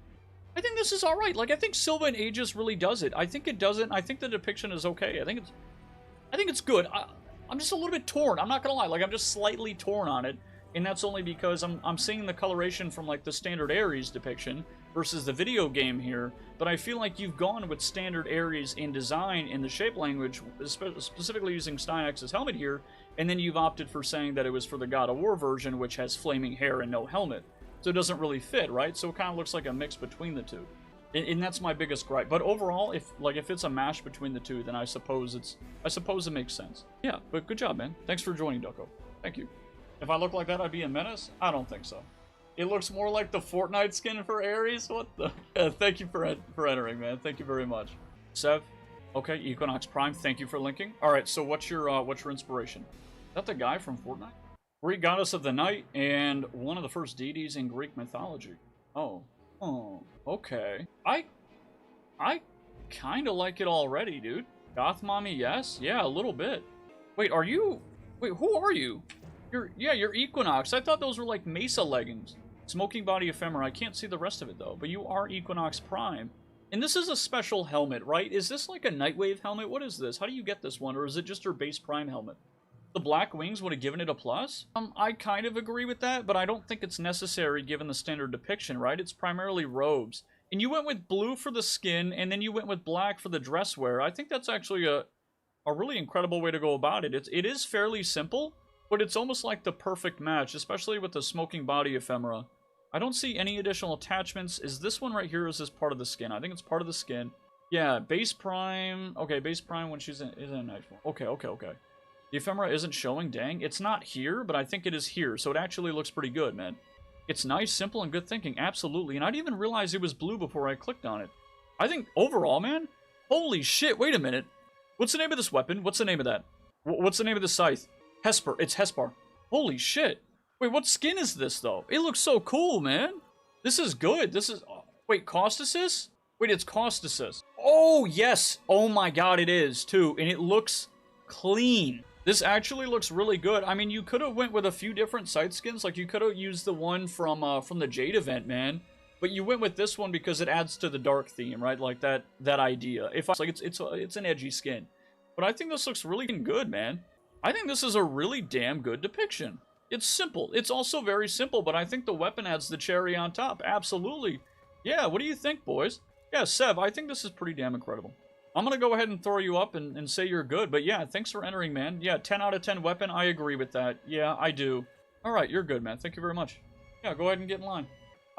I think this is alright. I think Sylvan Aegis really does it. I think it doesn't. I think the depiction is okay. I think it's good. I'm just a little bit torn. I'm not gonna lie. I'm just slightly torn on it. And that's only because I'm seeing the coloration from, the standard Ares depiction versus the video game here. But I feel like you've gone with standard Ares in design in the shape language, specifically using Styanax's helmet here, and then you've opted for saying that it was for the God of War version, which has flaming hair and no helmet. So it doesn't really fit, right? So it kind of looks like a mix between the two. And that's my biggest gripe. But overall, if it's a mash between the two, then I suppose it makes sense. Yeah, but good job, man. Thanks for joining, Ducko. Thank you. If I look like that, I'd be a menace? I don't think so. It looks more like the Fortnite skin for Ares? What the? Thank you for entering, man. Thank you very much. Sev, okay, Equinox Prime, thank you for linking. Alright, so what's your inspiration? Is that the guy from Fortnite? Greek goddess of the night, and one of the first deities in Greek mythology. Oh, okay. I kind of like it already, dude. Goth mommy, yes? Yeah, a little bit. Wait, who are you? You're Equinox. I thought those were like Mesa leggings. Smoking body ephemera. I can't see the rest of it, though. But you are Equinox Prime. And this is a special helmet, right? Is this like a Nightwave helmet? What is this? How do you get this one? Or is it just her base Prime helmet? The black wings would have given it a plus? I kind of agree with that, but I don't think it's necessary given the standard depiction, right? It's primarily robes. And you went with blue for the skin, and then you went with black for the dress wear. I think that's actually a really incredible way to go about it. It is fairly simple, but it's almost like the perfect match, especially with the smoking body ephemera. I don't see any additional attachments. Is this one right here, or is this part of the skin? I think it's part of the skin. Yeah, base prime. Okay, base prime when she's in, is in a nice one. Okay, okay, okay. The ephemera isn't showing, dang. It's not here, but I think it is here, so it actually looks pretty good, man. It's nice, simple, and good thinking, absolutely. And I didn't even realize it was blue before I clicked on it. I think, overall, man, holy shit, wait a minute. What's the name of this weapon? What's the name of that? What's the name of the scythe? Hesper. It's Hespar. Holy shit. Wait, what skin is this, though? It looks so cool, man. This is good. This is... Wait, cost assist? Wait, it's cost assist. Oh, yes. Oh my god, it is, too. And it looks clean. This actually looks really good. I mean, you could have went with a few different scythe skins. Like, you could have used the one from the Jade event, man. But you went with this one because it adds to the dark theme, right? Like, that idea. It's an edgy skin. But I think this looks really good, man. I think this is a really damn good depiction. It's simple. It's also very simple, but I think the weapon adds the cherry on top. Absolutely. Yeah, what do you think, boys? Yeah, Sev, I think this is pretty damn incredible. I'm going to go ahead and throw you up and say you're good, but yeah, thanks for entering, man. Yeah, 10 out of 10 weapon, I agree with that. Yeah, I do. Alright, you're good, man. Thank you very much. Yeah, go ahead and get in line.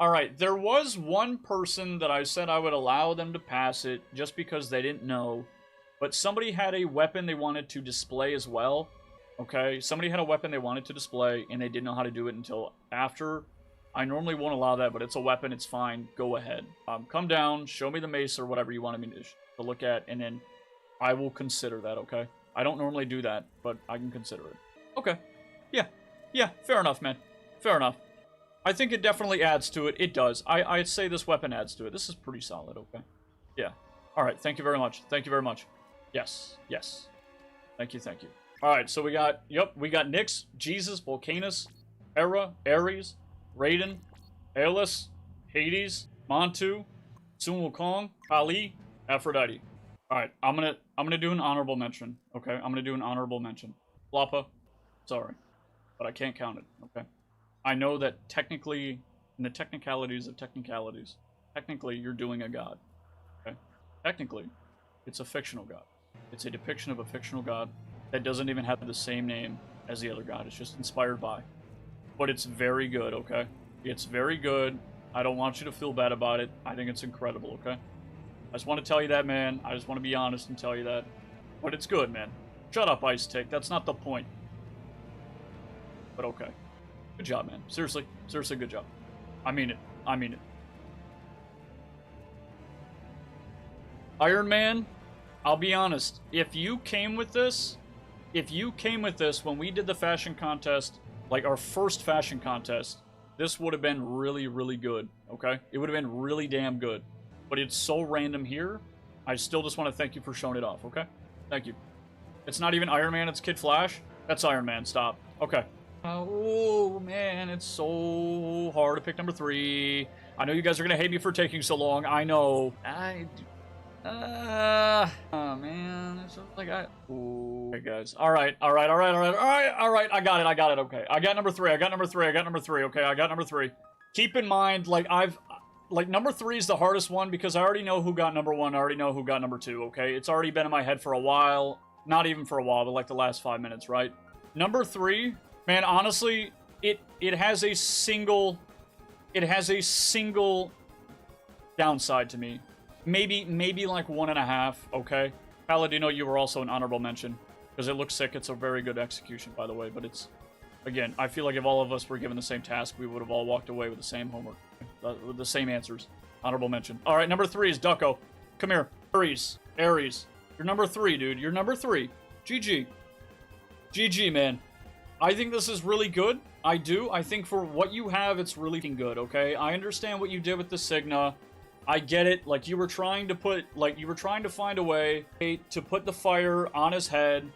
Alright, there was one person that I said I would allow them to pass it just because they didn't know. But somebody had a weapon they wanted to display as well. Okay, somebody had a weapon they wanted to display, and they didn't know how to do it until after. I normally won't allow that, but it's a weapon, it's fine. Go ahead. Come down, show me the mace or whatever you want me to look at, and then I will consider that, okay? I don't normally do that, but I can consider it. Okay. Yeah, fair enough, man. Fair enough. I think it definitely adds to it. It does. I'd say this weapon adds to it. This is pretty solid, okay? Yeah. Alright, thank you very much. Thank you very much. Yes. Thank you. Alright, so we got Nyx, Jesus, Volcanus, Hera, Ares, Raiden, Aelus, Hades, Montu, Sun Wukong, Ali, Aphrodite. Alright, I'm gonna do an honorable mention, okay? I'm gonna do an honorable mention. Floppa, sorry, but I can't count it, okay? I know that technically, in the technicalities of technicalities, technically you're doing a god, okay? Technically, it's a fictional god. It's a depiction of a fictional god that doesn't even have the same name as the other god. It's just inspired by. But it's very good, okay? It's very good. I don't want you to feel bad about it. I think it's incredible, okay? I just want to tell you that, man. I just want to be honest and tell you that. But it's good, man. Shut up, Ice Tick. That's not the point. But okay. Good job, man. Seriously, good job. I mean it. Iron Man, I'll be honest. If you came with this when we did the fashion contest, like our first fashion contest, this would have been really, really good, okay? It would have been really damn good. But it's so random here, I still just want to thank you for showing it off, okay? Thank you. It's not even Iron Man, it's Kid Flash? That's Iron Man, stop. Okay. Oh, man, it's so hard to pick number 3. I know you guys are going to hate me for taking so long, I know. Oh man, it's just like ooh. Okay, guys. All right. I got it. Okay, I got number 3. Okay, I got number 3. Keep in mind, like number 3 is the hardest one because I already know who got number 1. I already know who got number 2. Okay, it's already been in my head for a while. Not even for a while, but like the last 5 minutes, right? Number 3, man. Honestly, it has a single downside to me. Maybe like 1.5, okay? Paladino, you were also an honorable mention. Because it looks sick. It's a very good execution, by the way. But it's, again, I feel like if all of us were given the same task, we would have all walked away with the same homework. With the same answers. Honorable mention. Alright, number 3 is Ducko. Come here. Ares. You're number 3, dude. You're number 3. GG. GG, man. I think this is really good. I do. I think for what you have, it's really good, okay? I understand what you did with the Signa. I get it. Like, you were trying to find a way to put the fire on his head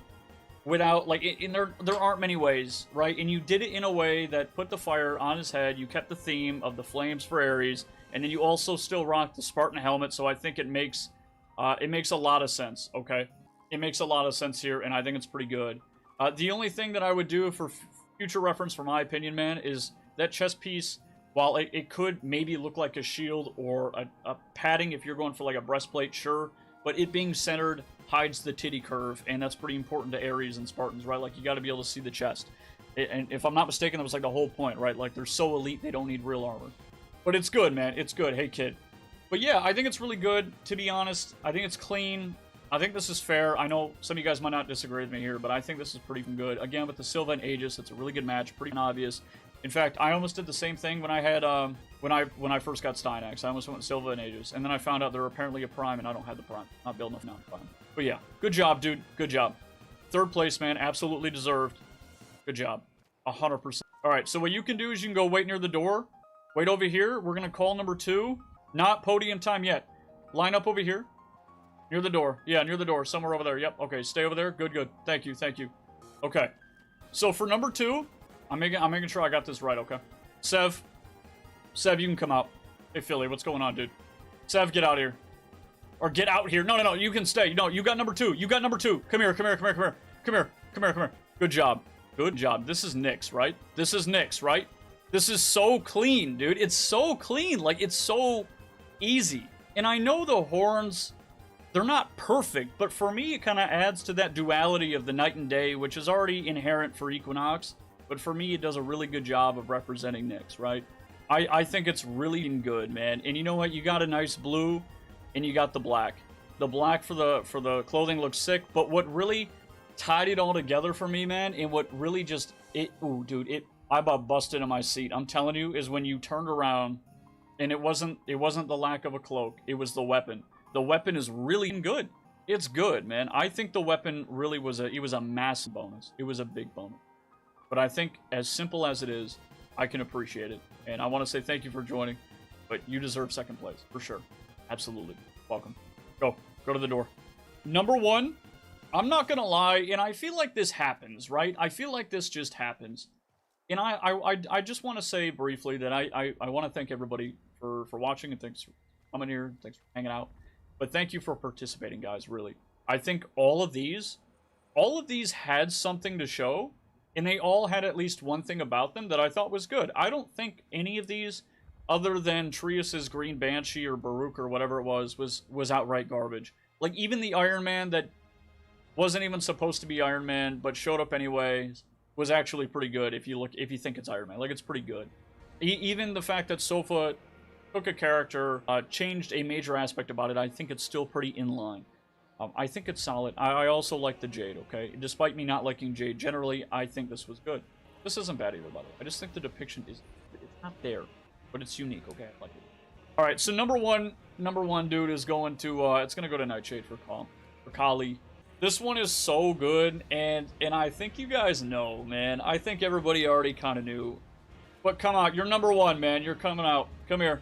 without, like, there aren't many ways, right? And you did it in a way that put the fire on his head. You kept the theme of the flames for Ares, and then you also still rocked the Spartan helmet, so I think it makes a lot of sense, okay? It makes a lot of sense here, and I think it's pretty good. The only thing that I would do for future reference, for my opinion, man, is that chest piece. While it could maybe look like a shield or a padding if you're going for like a breastplate, sure. But it being centered hides the titty curve, and that's pretty important to Ares and Spartans, right? Like, you got to be able to see the chest. And if I'm not mistaken, that was like the whole point, right? Like, they're so elite, they don't need real armor. But it's good, man. It's good. Hey, kid. But yeah, I think it's really good, to be honest. I think it's clean. I think this is fair. I know some of you guys might not disagree with me here, but I think this is pretty good. Again, with the Silva and Aegis, it's a really good match, pretty obvious. In fact, I almost did the same thing when I had when I first got Stynax. I almost went with Silva and Aegis, and then I found out they're apparently a prime, and I don't have the prime. Not building enough now. Prime. But yeah, good job, dude. Good job. Third place, man. Absolutely deserved. Good job. 100%. All right, so what you can do is you can go wait near the door. Wait over here. We're gonna call number 2. Not podium time yet. Line up over here. Near the door. Yeah, near the door. Somewhere over there. Yep. Okay, stay over there. Good, good. Thank you, thank you. Okay. So for number 2, I'm making sure I got this right, okay? Sev, you can come out. Hey, Philly, what's going on, dude? Sev, get out here. Or get out here. No, you can stay. No, you got number 2. You got number 2. Come here. Good job. Good job. This is Nyx, right? This is Nyx, right? This is so clean, dude. It's so clean. Like, it's so easy. And I know the horns, they're not perfect, but for me, it kind of adds to that duality of the night and day, which is already inherent for Equinox. But for me, it does a really good job of representing Nyx, right? I think it's really good, man. And you know what? You got a nice blue, and you got the black. The black for the clothing looks sick, but what really tied it all together for me, man, and what really just ooh, dude, I about busted in my seat. I'm telling you, is when you turned around, and it wasn't the lack of a cloak, it was the weapon. The weapon is really good. It's good, man. I think the weapon really was a massive bonus. It was a big bonus. But I think, as simple as it is, I can appreciate it. And I want to say thank you for joining, but you deserve second place, for sure. Absolutely. Welcome. Go to the door. Number 1, I'm not going to lie, and I feel like this happens, right? I feel like this just happens. And I just want to say briefly that I want to thank everybody for watching, and thanks for coming here, thanks for hanging out. But thank you for participating, guys, really. I think all of these had something to show, and they all had at least one thing about them that I thought was good. I don't think any of these, other than Trius's Green Banshee or Baruch or whatever it was outright garbage. Like, even the Iron Man that wasn't even supposed to be Iron Man, but showed up anyway, was actually pretty good if you think it's Iron Man. Like, it's pretty good. Even the fact that Sofa took a character, changed a major aspect about it, I think it's still pretty in line. I think it's solid. I also like the Jade, okay? Despite me not liking Jade, generally, I think this was good. This isn't bad either, by the way. I just think the depiction it's not there, but it's unique, okay? I like it. Alright, so number one, dude, is going to, it's gonna go to Nightshade for Kali. This one is so good, and I think you guys know, man. I think everybody already kind of knew. But come on, you're number 1, man. You're coming out. Come here.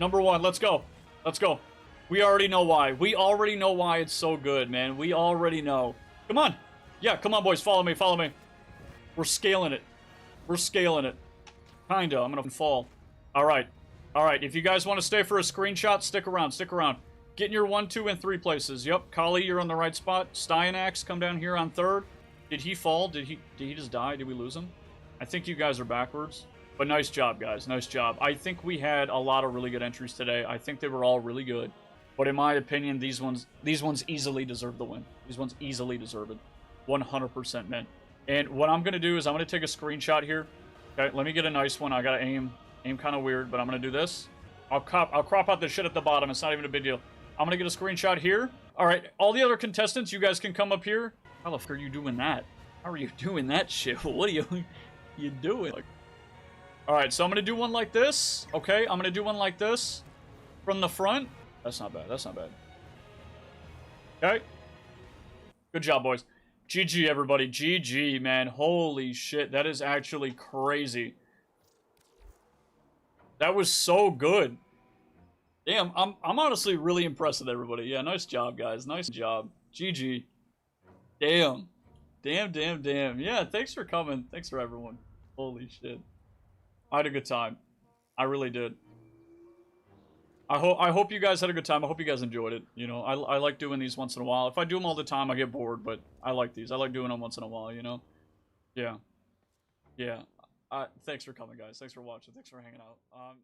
Number 1, let's go. Let's go. We already know why. We already know why it's so good, man. We already know. Come on. Yeah, come on, boys. Follow me. Follow me. We're scaling it. We're scaling it. Kinda. I'm gonna fall. Alright. Alright. If you guys want to stay for a screenshot, stick around. Stick around. Get in your 1, 2, and 3 places. Yep. Kali, you're on the right spot. Styanax, come down here on 3rd. Did he fall? Did he just die? Did we lose him? I think you guys are backwards. But nice job, guys. Nice job. I think we had a lot of really good entries today. I think they were all really good. But in my opinion, these ones easily deserve the win. These ones easily deserve it. 100%, man. And what I'm going to do is I'm going to take a screenshot here. Okay, let me get a nice one. I got to aim kind of weird, but I'm going to do this. I'll crop out the shit at the bottom. It's not even a big deal. I'm going to get a screenshot here. All right, all the other contestants, you guys can come up here. How the fuck are you doing that? How are you doing that shit? What are you doing? All right, so I'm going to do one like this. Okay, I'm going to do one like this from the front. That's not bad. That's not bad. Okay. Good job, boys. GG, everybody. GG, man. Holy shit. That is actually crazy. That was so good. Damn, I'm honestly really impressed with everybody. Yeah, nice job, guys. Nice job. GG. Damn. Damn. Yeah, thanks for coming. Thanks for everyone. Holy shit. I had a good time. I really did. I hope you guys had a good time. I hope you guys enjoyed it. You know, I like doing these once in a while. If I do them all the time, I get bored, but I like these. I like doing them once in a while, you know? Yeah. Yeah. Thanks for coming, guys. Thanks for watching. Thanks for hanging out.